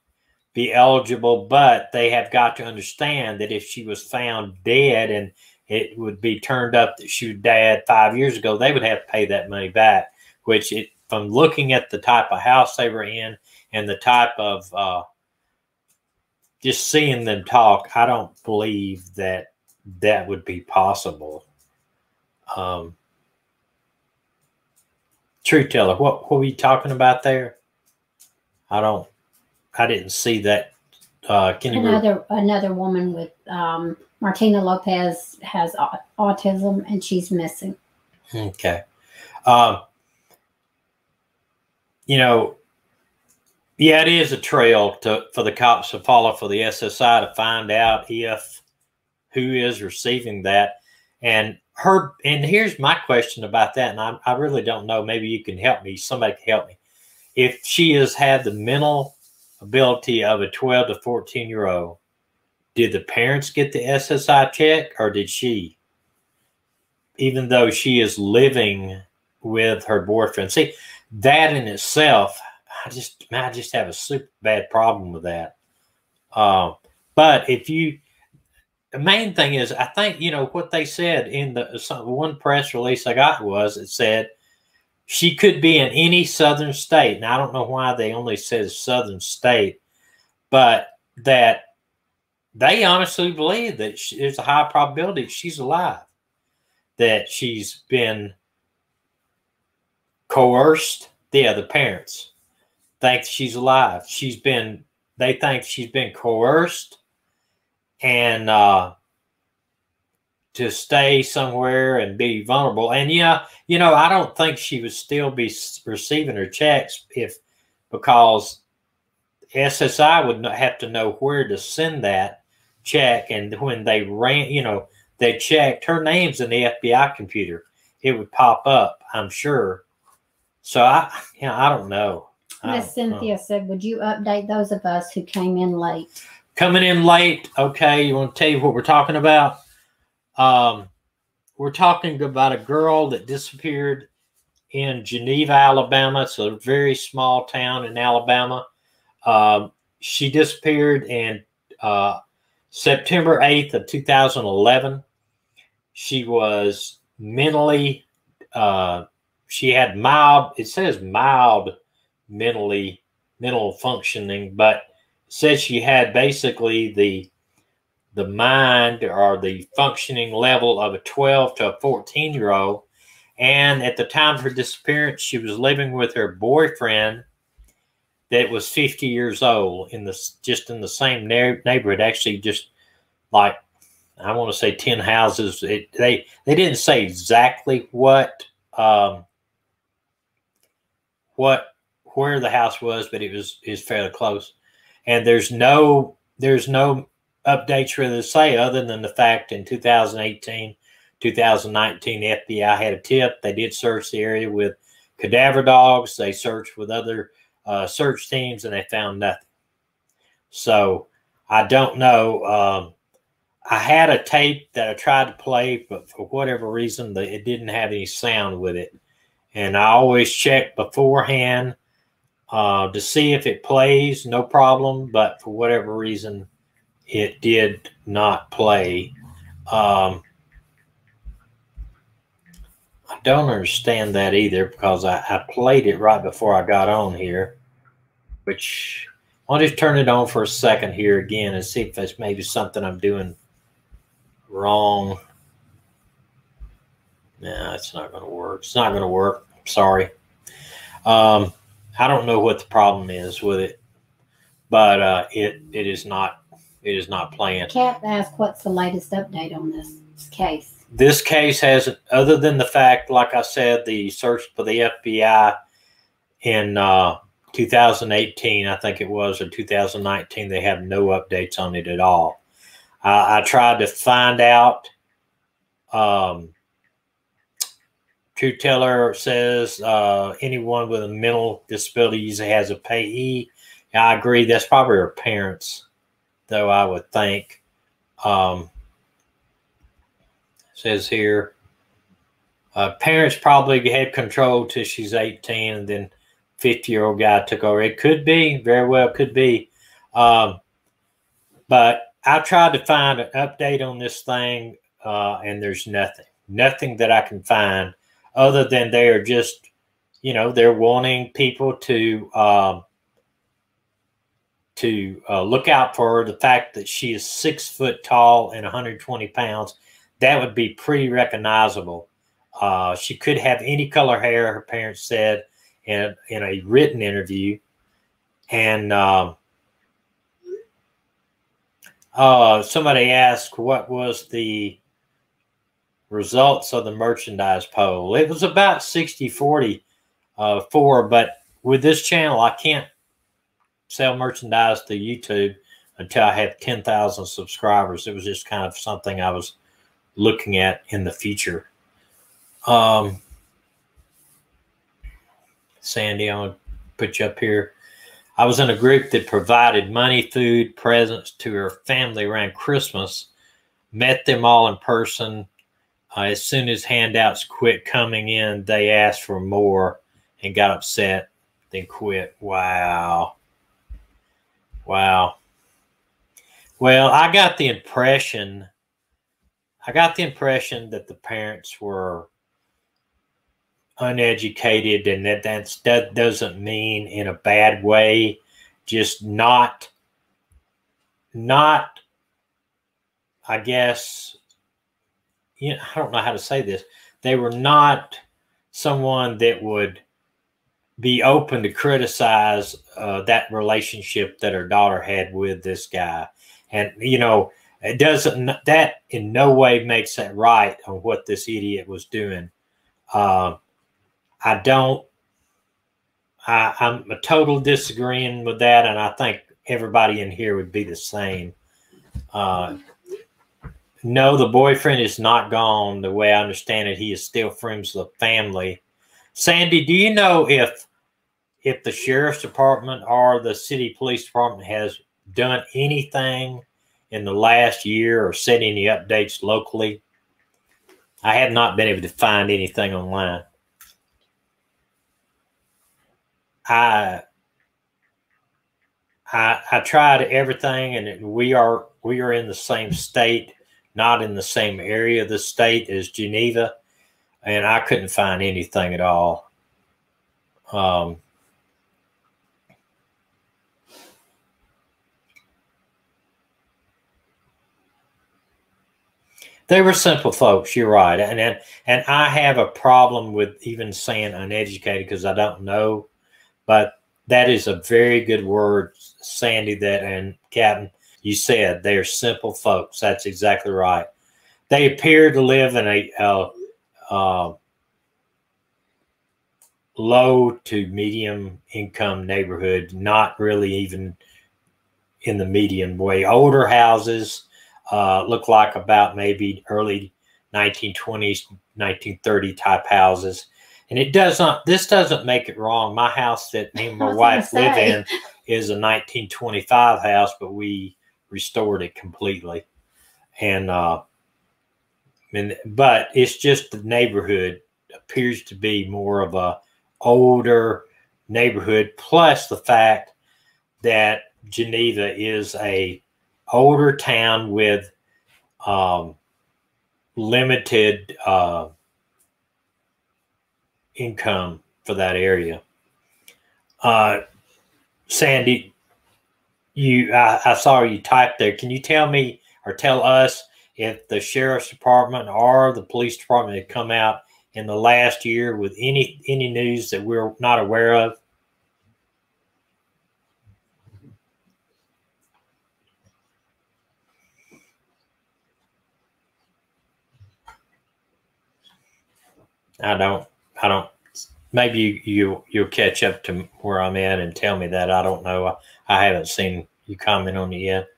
A: be eligible, but they have got to understand that if she was found dead and it would be turned up that she died 5 years ago, they would have to pay that money back, which from looking at the type of house they were in and the type of just seeing them talk, I don't believe that would be possible. Truth teller, what were you talking about there? I didn't see that.
B: Another woman with Martina Lopez has autism, and she's missing.
A: Okay. You know, yeah, it is a trail for the cops to follow for the SSI to find out who is receiving that. And here's my question about that, and I really don't know. Maybe you can help me. Somebody can help me. If she has had the mental ability of a 12 to 14-year-old, did the parents get the SSI check, or did she? Even though she is living with her boyfriend. See, that in itself, I just have a super bad problem with that. But the main thing is, I think, you know, what they said in the one press release I got it said she could be in any southern state. Now, I don't know why they only said southern state, but that they honestly believe that there's a high probability she's alive, that she's been coerced. Yeah, the parents think she's alive. They think she's been coerced and to stay somewhere and be vulnerable. And yeah, you know, I don't think she would still be receiving her checks because SSI would have to know where to send that check. And when they they checked her name's in the FBI computer, it would pop up, I'm sure. So I don't know.
B: Miss Cynthia said, would you update those of us who came in late?
A: Coming in late. Okay. You want to tell you what we're talking about? We're talking about a girl that disappeared in Geneva, Alabama. It's a very small town in Alabama. She disappeared in September 8th of 2011. She was mentally, she had it says mild mental functioning, but it says she had basically the mind or the functioning level of a 12 to a 14-year-old. And at the time of her disappearance, she was living with her boyfriend that was 50 years old just in the same neighborhood. Actually, just like, I want to say 10 houses. They didn't say exactly where the house was, but it was fairly close. And there's no updates really to say other than the fact in 2018, 2019, the FBI had a tip. They did search the area with cadaver dogs. They searched with other search teams, and they found nothing. So I don't know. I had a tape that I tried to play, but for whatever reason, it didn't have any sound with it. And I always check beforehand to see if it plays, no problem. But for whatever reason, it did not play. I don't understand that either, because I played it right before I got on here, which I'll just turn it on for a second here again and see if that's maybe something I'm doing wrong. No, it's not going to work. It's not going to work. Sorry. I don't know what the problem is with it, but it is not playing.
B: Kat asked, what's the latest update on this case?
A: This case hasn't, other than the fact, like I said, the search for the FBI in 2018, I think it was, or 2019, they have no updates on it at all. I tried to find out. Truth Teller says anyone with a mental disability usually has a payee. I agree. That's probably her parents, though, I would think. Says here, parents probably had control till she's 18, and then 50-year-old guy took over. It could be, very well could be. But I tried to find an update on this thing, and there's nothing that I can find, other than they are just, they're wanting people to look out for her. The fact that she is 6 foot tall and 120 pounds, that would be pretty recognizable. She could have any color hair, her parents said in a written interview. And somebody asked what was the results of the merchandise poll. It was about 60-40 but with this channel, I can't sell merchandise to YouTube until I have 10,000 subscribers. It was just kind of something I was looking at in the future. Sandy, I'm gonna put you up here. I was in a group that provided money, food, presents to her family around Christmas. Met them all in person. As soon as handouts quit coming in, they asked for more and got upset, then quit. Wow. Wow. Well, I got the impression that the parents were uneducated, and that doesn't mean in a bad way, just not, I guess, I don't know how to say this. They were not someone that would be open to criticize that relationship that her daughter had with this guy. And, it doesn't, that in no way makes it right on what this idiot was doing. I'm a total disagreeing with that, and I think everybody in here would be the same. No, the boyfriend is not gone. The way I understand it, he is still friends with the family. Sandy, do you know if the sheriff's department or the city police department has done anything in the last year or sent any updates locally? I have not been able to find anything online. I tried everything, and we are in the same state, not in the same area of the state as Geneva, and I couldn't find anything at all. They were simple folks. You're right, and I have a problem with even saying uneducated because I don't know, but that is a very good word, Sandy. That, and Captain, you said they are simple folks. That's exactly right. They appear to live in a low to medium income neighborhood, not really even in the median way. Older houses. Look like about maybe early 1920s, 1930 type houses. And this doesn't make it wrong. My house that me and my wife live in is a 1925 house, but we restored it completely. But it's just the neighborhood appears to be more of a older, neighborhood, plus the fact that Geneva is a older town with limited income for that area. Sandy, I saw you typed there. Can you tell me or tell us if the sheriff's department or the police department had come out in the last year with any news that we're not aware of? I don't. Maybe you'll catch up to where I'm at and tell me that. I don't know. I haven't seen you comment on it yet.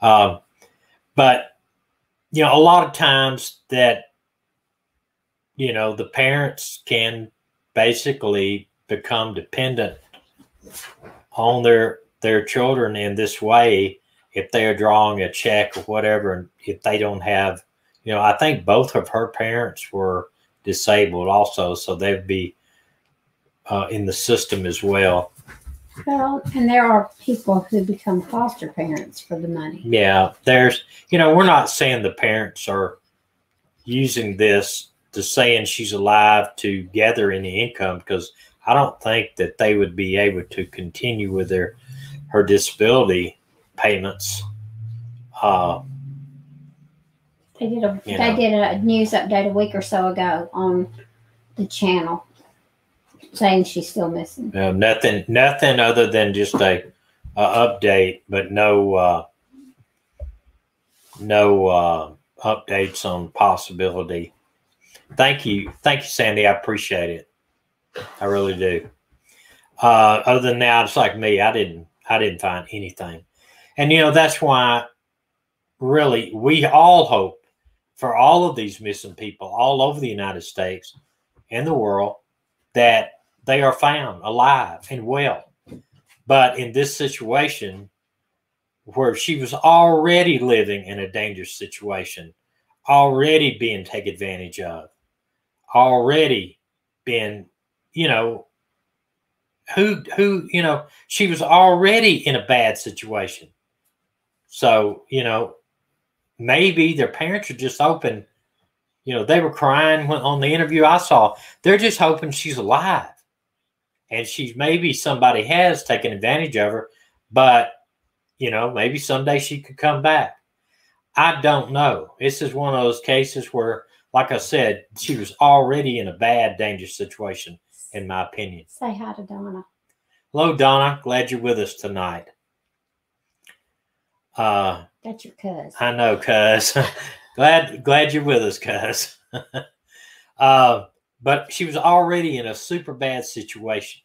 A: But a lot of times that the parents can basically become dependent on their children in this way if they are drawing a check or whatever, and if they don't have, I think both of her parents were disabled also, so they'd be in the system as well.
B: Well, and there are people who become foster parents for the money.
A: Yeah, there's, we're not saying the parents are using this to saying she's alive to gather any income, because I don't think that they would be able to continue with her disability payments.
B: They did a news update a week or so ago on the channel saying she's still missing.
A: No, nothing other than just a update, but no updates on possibility. Thank you, Sandy. I appreciate it. I really do. Other than that, it's like me. I didn't find anything, and that's why really we all hope for all of these missing people all over the United States and the world that they are found alive and well. But in this situation, where she was already living in a dangerous situation, already being taken advantage of, already been, she was already in a bad situation. So, maybe their parents are just hoping, they were crying on the interview I saw. They're just hoping she's alive. And maybe somebody has taken advantage of her, but, maybe someday she could come back. I don't know. This is one of those cases where, like I said, she was already in a bad, dangerous situation, in my opinion.
B: Say hi to Donna.
A: Hello, Donna. Glad you're with us tonight.
B: That's your cuz.
A: I know, cuz. glad you're with us, cuz. But she was already in a super bad situation,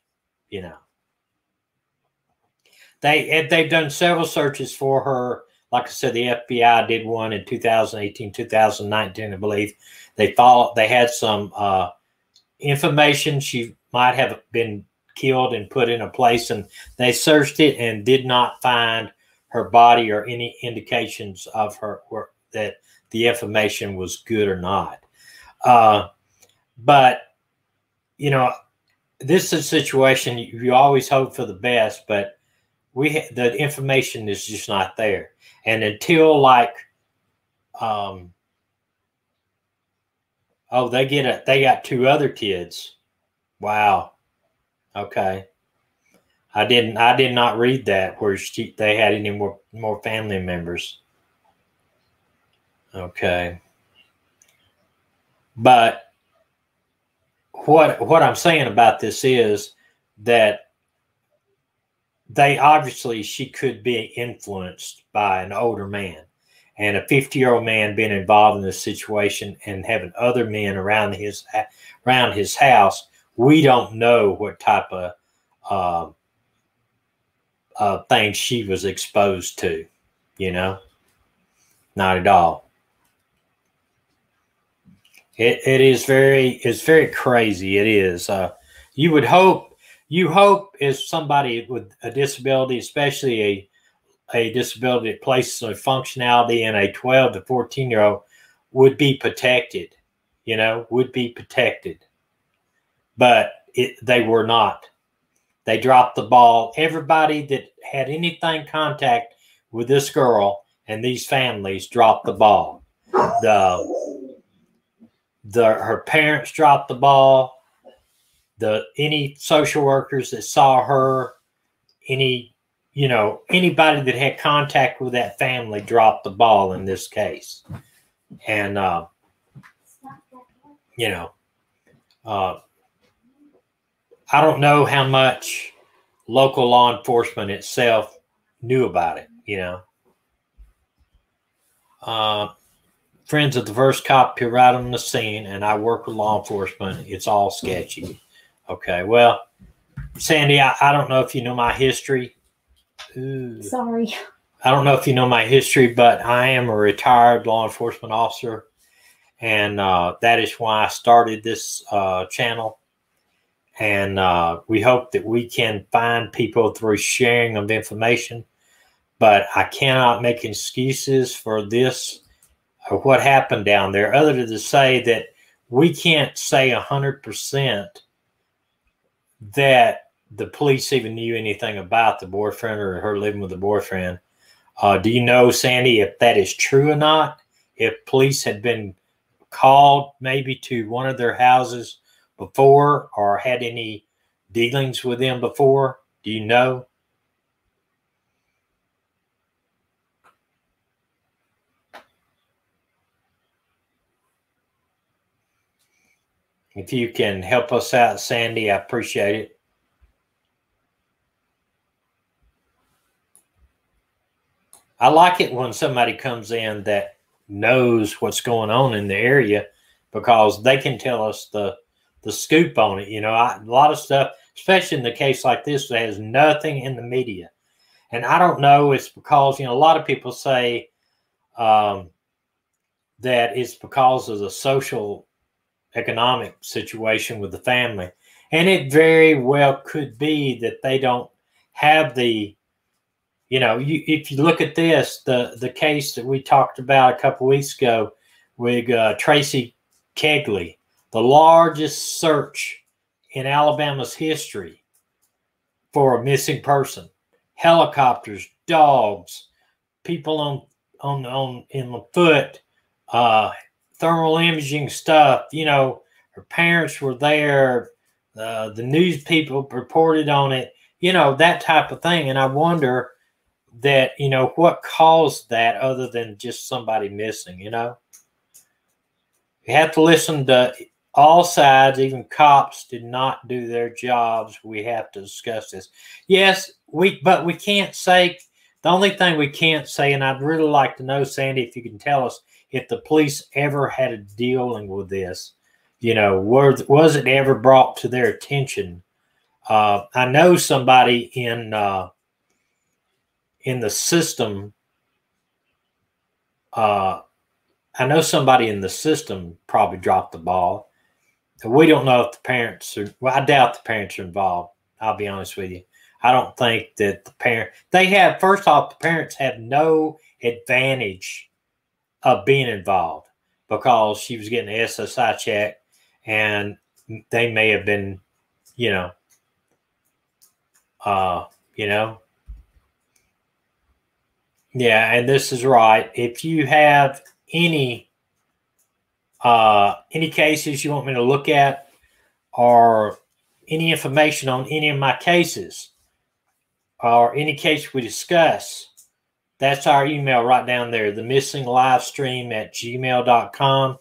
A: They've done several searches for her. Like I said, the FBI did one in 2018, 2019, I believe. They had some information she might have been killed and put in a place, and they searched it and did not find her body or any indications of her that the information was good or not. But this is a situation you always hope for the best, but the information is just not there. And until they got 2 other kids. Wow. Okay. I did not read that where they had any more family members. Okay. But what I'm saying about this is that she could be influenced by an older man, and a 50-year-old man being involved in this situation and having other men around his house. We don't know what type of things she was exposed to, not at all. It's very crazy. It is. You hope as somebody with a disability, especially a disability that places a functionality in a 12 to 14-year-old, would be protected, would be protected. But they were not. They dropped the ball. Everybody that had anything contact with this girl and these families dropped the ball. Her parents dropped the ball. Any social workers that saw her, anybody that had contact with that family dropped the ball in this case. And I don't know how much local law enforcement itself knew about it, Friends of the first cop appear right on the scene, and I work with law enforcement. It's all sketchy. Okay, well, Sandy, I don't know if you know my history. Ooh.
B: Sorry.
A: I don't know if you know my history, but I am a retired law enforcement officer, and that is why I started this channel. And we hope that we can find people through sharing of information, but I cannot make excuses for this or what happened down there, other than to say that we can't say 100% that the police even knew anything about the boyfriend or her living with the boyfriend. Do you know, Sandy, if that is true or not? If police had been called maybe to one of their houses before or had any dealings with them before? Do you know? If you can help us out, Sandy, I appreciate it. I like it when somebody comes in that knows what's going on in the area, because they can tell us the scoop on it. A lot of stuff, especially in the case like this, that has nothing in the media. And I don't know, it's because, a lot of people say that it's because of the social economic situation with the family. And it very well could be that they don't have the, if you look at this, the case that we talked about a couple weeks ago with Tracy Kegley, the largest search in Alabama's history for a missing person. Helicopters, dogs, people on in the foot, thermal imaging stuff. Her parents were there. The news people reported on it. That type of thing. And I wonder that, what caused that other than just somebody missing, You have to listen to all sides. Even cops did not do their jobs. We have to discuss this. Yes, but we can't say, the only thing we can't say, and I'd really like to know, Sandy, if you can tell us if the police ever had a dealing with this, was it ever brought to their attention? I know somebody in the system, I know somebody in the system probably dropped the ball. We don't know if the parents are, well, I doubt the parents are involved. I'll be honest with you. I don't think that first off, the parents have no advantage of being involved, because she was getting an SSI check and they may have been, yeah, and this is right. If you have any cases you want me to look at, or any information on any of my cases, or any case we discuss, that's our email right down there, themissinglivestream@gmail.com.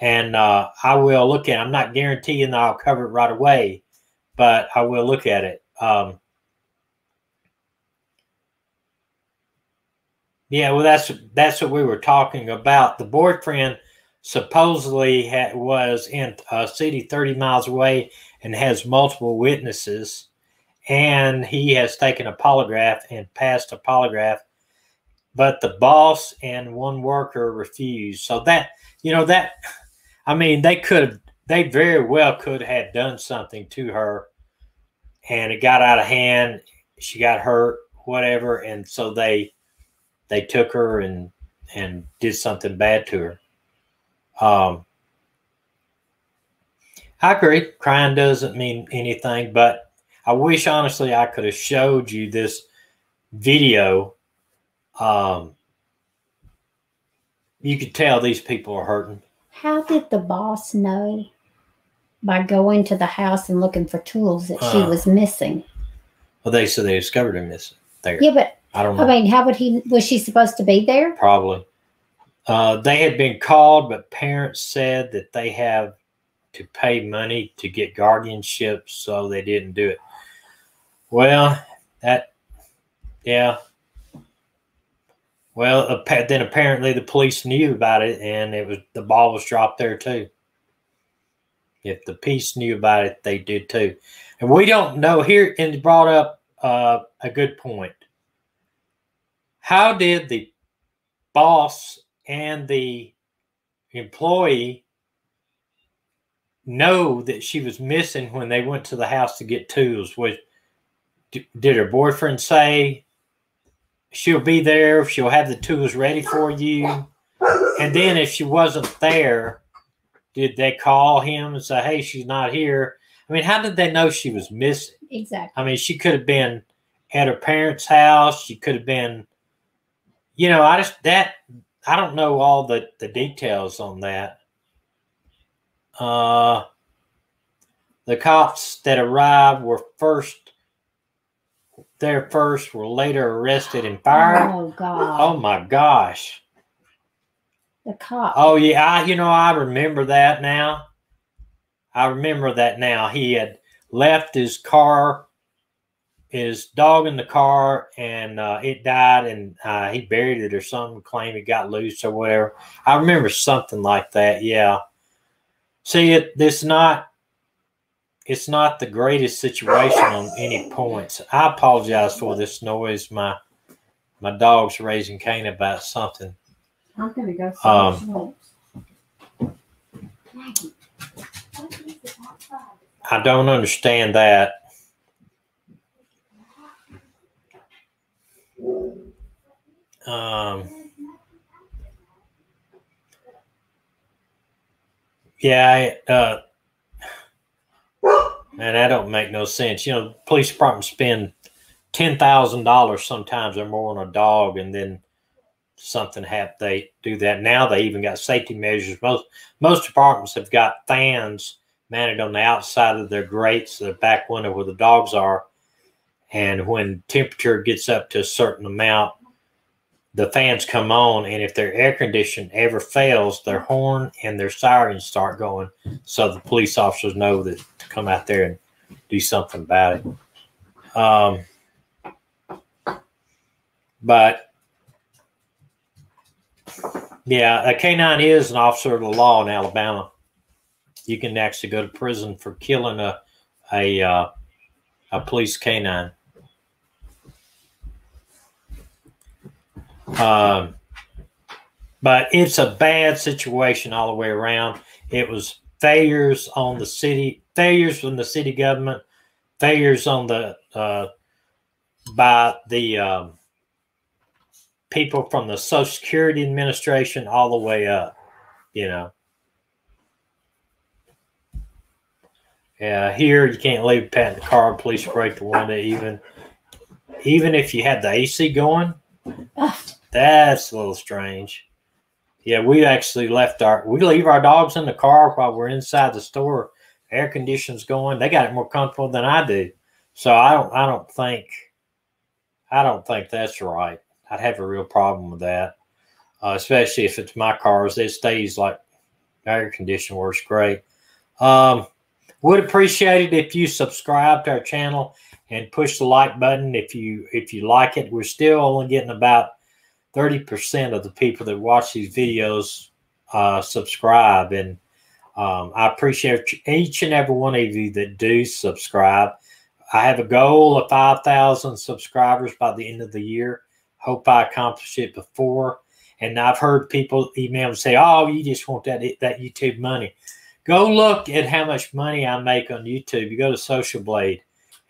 A: And I will look at it. I'm not guaranteeing that I'll cover it right away, but I will look at it. Yeah, well, that's what we were talking about. The boyfriend supposedly was in a city 30 miles away and has multiple witnesses, and he has taken a polygraph and passed a polygraph, but the boss and one worker refused. So they very well could have done something to her, and it got out of hand. She got hurt, whatever, and so they took her and did something bad to her. I agree. Crying doesn't mean anything, but I wish, honestly, I could have showed you this video. You could tell these people are hurting.
B: How did the boss know by going to the house and looking for tools that she was missing?
A: Well, they said they discovered her missing there.
B: Yeah, but
A: I don't know.
B: I mean, how would he? Was she supposed to be there?
A: Probably. They had been called, but parents said that they have to pay money to get guardianship, so they didn't do it. Well, yeah. Well, then apparently the police knew about it, and the ball was dropped there too. If the police knew about it, they did too. And we don't know here, and brought up a good point. How did the boss and the employee know that she was missing when they went to the house to get tools? Did her boyfriend say she'll be there, she'll have the tools ready for you? And then if she wasn't there, did they call him and say, hey, she's not here? I mean, how did they know she was missing?
B: Exactly.
A: I mean, she could have been at her parents' house. She could have been, you know, I don't know all the details on that. The cops that arrived were were later arrested and fired.
B: Oh, God.
A: Oh, my gosh.
B: The cop.
A: Oh, yeah. I remember that now. He had left his car, his dog in the car, and it died, and he buried it or something, claimed it got loose or whatever. I remember something like that, yeah. See, it's not the greatest situation on any points. I apologize for this noise. My dog's raising Cain about something.
B: I'm going to go see
A: I don't understand that. Yeah, and that don't make no sense. You know, the police department spend $10,000 sometimes or more on a dog, and then something happens. They do that. Now they even got safety measures. Most departments have got fans mounted on the outside of their grates, the back window where the dogs are. And when temperature gets up to a certain amount, the fans come on, and if their air condition ever fails, their horn and their sirens start going, so the police officers know that to come out there and do something about it. But yeah, a K-9 is an officer of the law in Alabama. You can actually go to prison for killing a police K-9. But it's a bad situation all the way around. It was failures on the city, failures from the city government, failures on the by the people from the Social Security Administration all the way up, you know. Yeah, here you can't leave pat in the car, police break the window, even if you had the AC going. That's a little strange. Yeah, we actually we leave our dogs in the car while we're inside the store. Air conditioning's going. They got it more comfortable than I do. So I don't think that's right. I'd have a real problem with that, especially if it's my cars. It stays like air conditioning works great. Would appreciate it if you subscribe to our channel and push the like button if you like it. We're still only getting about 30% of the people that watch these videos subscribe, and I appreciate each and every one of you that do subscribe. I have a goal of 5,000 subscribers by the end of the year. Hope I accomplish it before. And I've heard people email and say, "Oh, you just want that YouTube money." Go look at how much money I make on YouTube. You go to Social Blade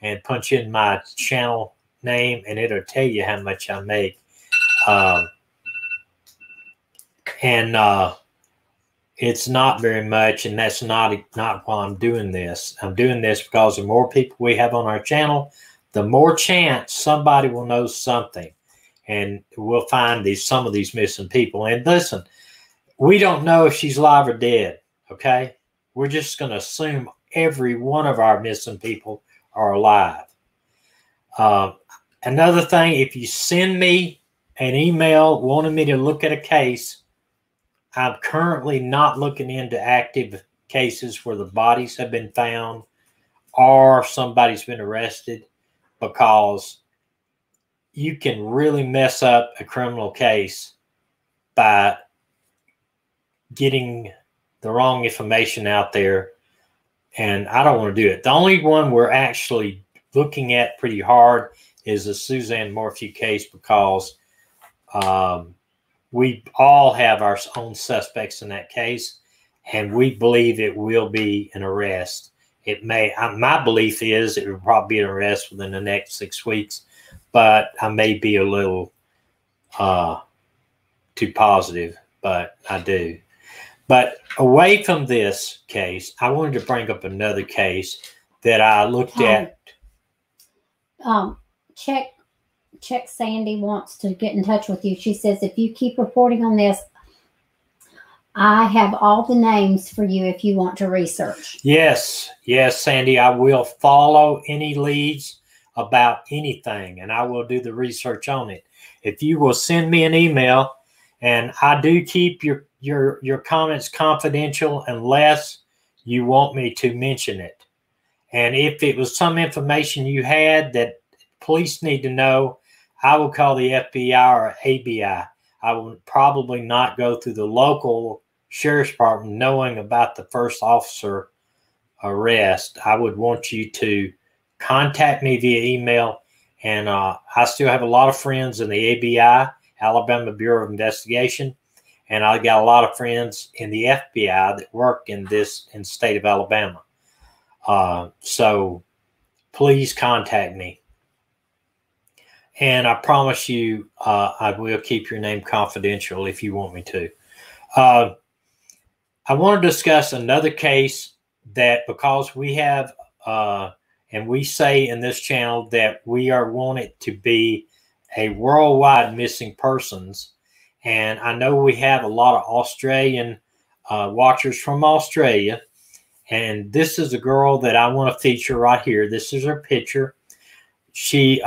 A: and punch in my channel name, and it'll tell you how much I make. It's not very much, and that's not why I'm doing this. I'm doing this because the more people we have on our channel, the more chance somebody will know something, and we'll find some of these missing people. And listen, we don't know if she's alive or dead, okay? We're just going to assume every one of our missing people are alive. Another thing, if you send me an email wanting me to look at a case, I'm currently not looking into active cases where the bodies have been found or somebody's been arrested, because you can really mess up a criminal case by getting the wrong information out there, and I don't want to do it. The only one we're actually looking at pretty hard is the Suzanne Morphew case, because we all have our own suspects in that case, and we believe it will be an arrest. It may, my belief is it will probably be an arrest within the next 6 weeks, but I may be a little too positive, but I do. But away from this case, I wanted to bring up another case that I looked at.
B: Check Sandy wants to get in touch with you. She says, if you keep reporting on this, I have all the names for you if you want to research.
A: Yes, Sandy, I will follow any leads about anything, and I will do the research on it. If you will send me an email, and I do keep your comments confidential unless you want me to mention it. And if it was some information you had that police need to know, I will call the FBI or ABI. I will probably not go through the local sheriff's department knowing about the first officer arrest. I would want you to contact me via email. And I still have a lot of friends in the ABI, Alabama Bureau of Investigation. And I got a lot of friends in the FBI that work in the state of Alabama. So please contact me. And I promise you, I will keep your name confidential if you want me to. I want to discuss another case that, because we have, and we say in this channel that we are wanted to be a worldwide missing persons. And I know we have a lot of Australian watchers from Australia. And this is a girl that I want to feature right here. This is her picture. She,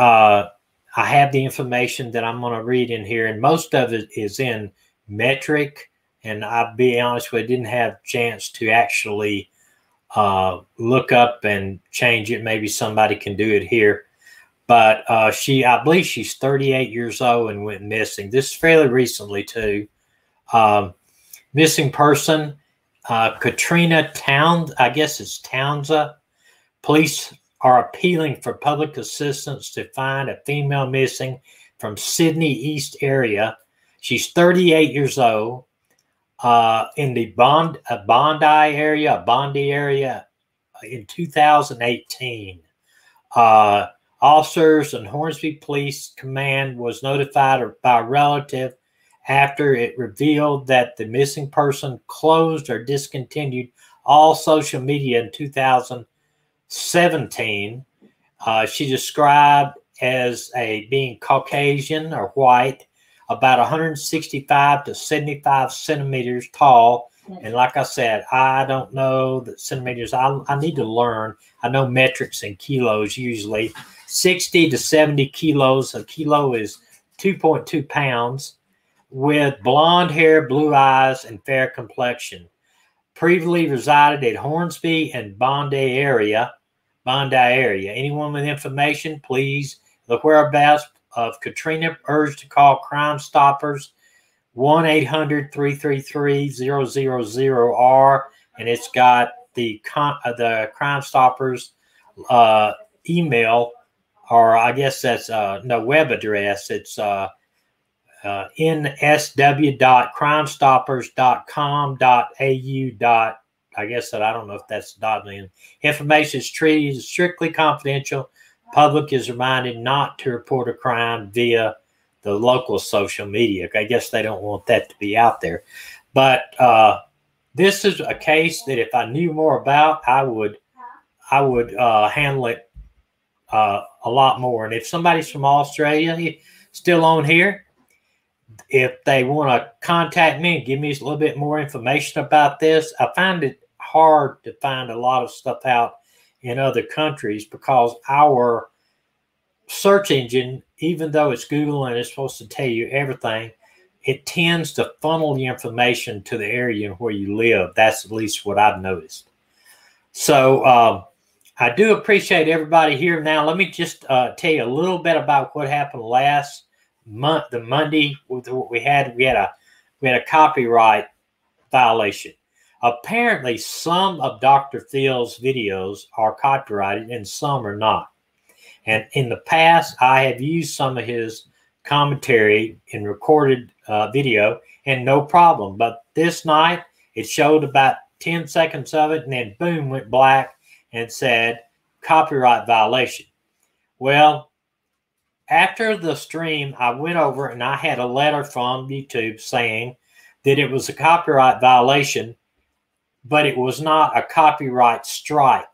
A: I have the information that I'm going to read in here, and most of it is in metric. And I'll be honest with you, I didn't have a chance to actually look up and change it. Maybe somebody can do it here. But I believe she's 38 years old and went missing. This is fairly recently too. Missing person, Katrina Towns, I guess it's Townsa. Police are appealing for public assistance to find a female missing from Sydney East area. She's 38 years old, in the Bondi area in 2018. Officers and Hornsby Police Command was notified by a relative after it revealed that the missing person closed or discontinued all social media in 2017. She described as being Caucasian or white, about 165 to 75 centimeters tall. And like I said, I don't know the centimeters. I need to learn. I know metrics and kilos usually. 60 to 70 kilos. A kilo is 2.2 pounds. With blonde hair, blue eyes, and fair complexion. Previously resided at Hornsby and Bondi area. Anyone with information, please. The whereabouts of Katrina urged to call Crime Stoppers 1-800-333-000R, and it's got the Crime Stoppers email, or I guess that's no, web address. It's nsw.crimestoppers.com.au. I guess that I don't know if that's .in. Information is treated strictly confidential. Public is reminded not to report a crime via the local social media. I guess they don't want that to be out there. But this is a case that if I knew more about, I would handle it a lot more. And if somebody's from Australia still on here, if they want to contact me and give me a little bit more information about this, I find it hard to find a lot of stuff out in other countries because our search engine, even though it's Google and it's supposed to tell you everything, it tends to funnel the information to the area where you live. That's at least what I've noticed. So I do appreciate everybody here. Now, let me just tell you a little bit about what happened last month, the Monday with what we had a copyright violation. Apparently, some of Dr. Phil's videos are copyrighted and some are not. And in the past, I have used some of his commentary in recorded video and no problem. But this night, it showed about 10 seconds of it and then boom, went black and said copyright violation. Well, after the stream, I went over and I had a letter from YouTube saying that it was a copyright violation, but it was not a copyright strike.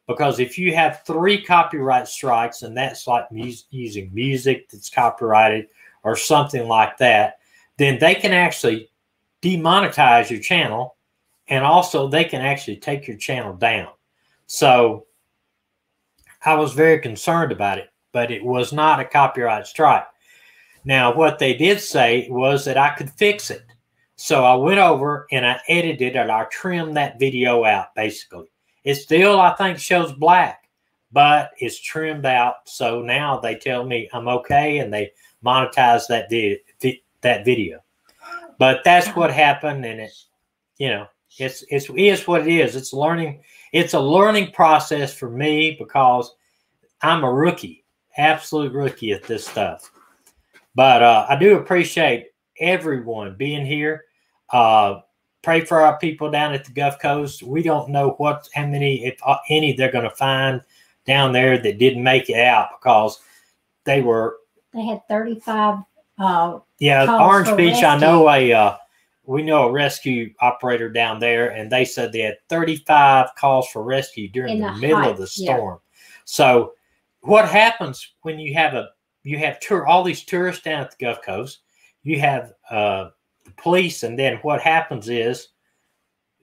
A: Because if you have 3 copyright strikes, and that's like using music that's copyrighted or something like that, then they can actually demonetize your channel, and also they can actually take your channel down. So I was very concerned about it, but it was not a copyright strike. Now, what they did say was that I could fix it. So I went over and I edited and I trimmed that video out, basically. It still, I think, shows black, but it's trimmed out. So now they tell me I'm okay and they monetize that video. But that's what happened, and it, you know, it is what it is. It's learning. It's a learning process for me because I'm a rookie, absolute rookie at this stuff. But I do appreciate everyone being here. Pray for our people down at the Gulf Coast. We don't know how many, if any, they're going to find down there that didn't make it out because they had
B: 35.
A: Yeah, Orange Beach. Rescue. I know we know a rescue operator down there, and they said they had 35 calls for rescue during the middle of the storm. Yeah. So, what happens when you have all these tourists down at the Gulf Coast? You have the police, and then what happens is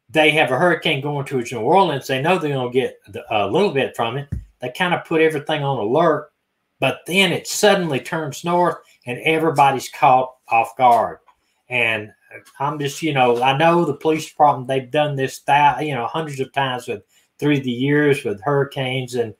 A: they have a hurricane going towards New Orleans. They know they're going to get a little bit from it. They kind of put everything on alert, but then it suddenly turns north, and everybody's caught off guard. And I'm just, I know the police department, they've done this, hundreds of times through the years with hurricanes and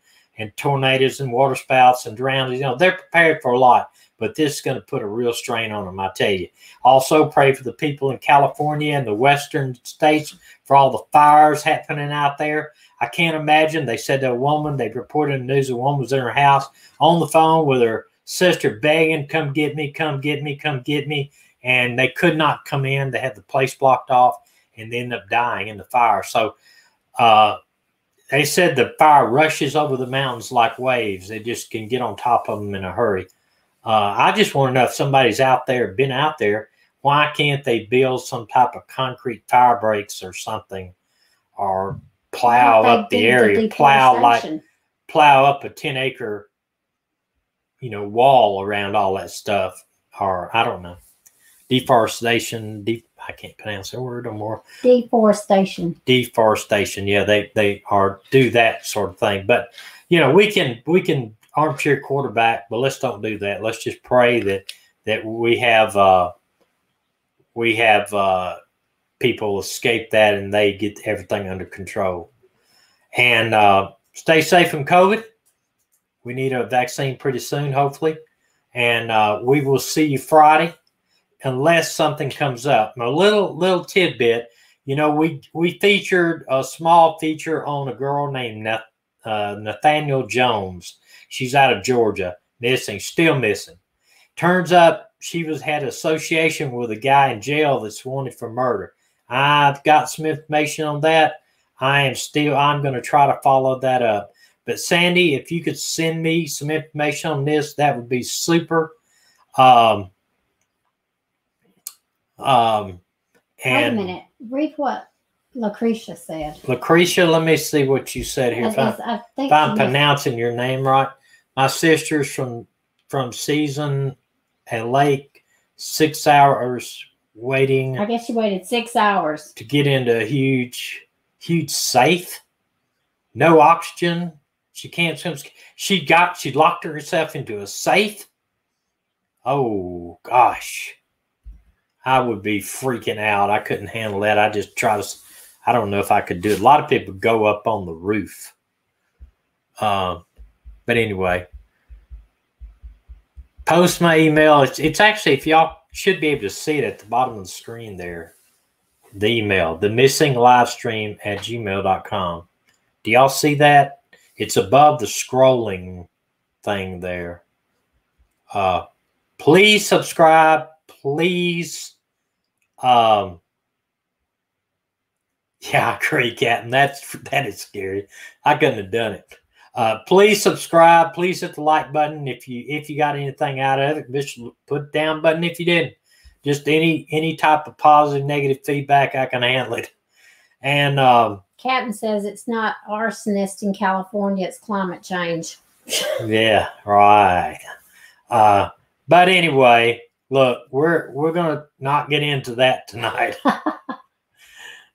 A: tornadoes and water spouts and drownings. They're prepared for a lot, but this is going to put a real strain on them, I tell you. Also, pray for the people in California and the western states for all the fires happening out there. I can't imagine. They said that they reported in the news, a woman was in her house on the phone with her sister begging, come get me, come get me, come get me. And they could not come in. They had the place blocked off and they ended up dying in the fire. So they said the fire rushes over the mountains like waves. They just can get on top of them in a hurry. I just want to know if somebody's out there, been out there, why can't they build some type of concrete fire breaks or something, or plow up the area, plow up a 10-acre, wall around all that stuff, or I don't know, deforestation. I can't pronounce that word no more.
B: Deforestation.
A: Yeah, they do that sort of thing. But we can armchair quarterback, but let's don't do that. Let's just pray that we have people escape that and they get everything under control. And stay safe from COVID. We need a vaccine pretty soon, hopefully. And we will see you Friday, unless something comes up. A little tidbit. We featured a small feature on a girl named Nathaniel Jones. She's out of Georgia, still missing. Turns up she had association with a guy in jail that's wanted for murder. I've got some information on that. I'm going to try to follow that up. But Sandy, if you could send me some information on this, that would be super.
B: Wait a minute. Read what? Lucretia said.
A: Lucretia, let me see what you said here. If I'm pronouncing your name right. My sister's from Season and Lake, 6 hours waiting.
B: I guess she waited 6 hours
A: to get into a huge safe. No oxygen. She can't swim. She locked herself into a safe. Oh gosh. I would be freaking out. I couldn't handle that. I just try to, I don't know if I could do it. A lot of people go up on the roof. But anyway, post my email. It's actually, if y'all should be able to see it at the bottom of the screen there, the email, themissinglivestream@gmail.com. Do y'all see that? It's above the scrolling thing there. Please subscribe. Please. Yeah, I agree, Captain. That is scary. I couldn't have done it. Please subscribe. Please hit the like button if you got anything out of it. Just put down button if you didn't. Just any type of positive, negative feedback, I can handle it. And
B: Captain says it's not arsonist in California; it's climate change.
A: Yeah, right. But anyway, look, we're gonna not get into that tonight.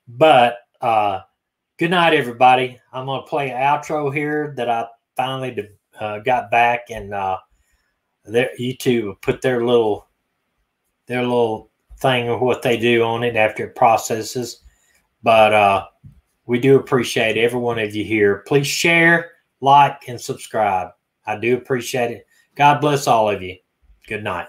A: But good night, everybody. I'm gonna play an outro here that I finally got back, and YouTube put their little thing of what they do on it after it processes. But we do appreciate every one of you here. Please share, like, and subscribe. I do appreciate it. God bless all of you. Good night.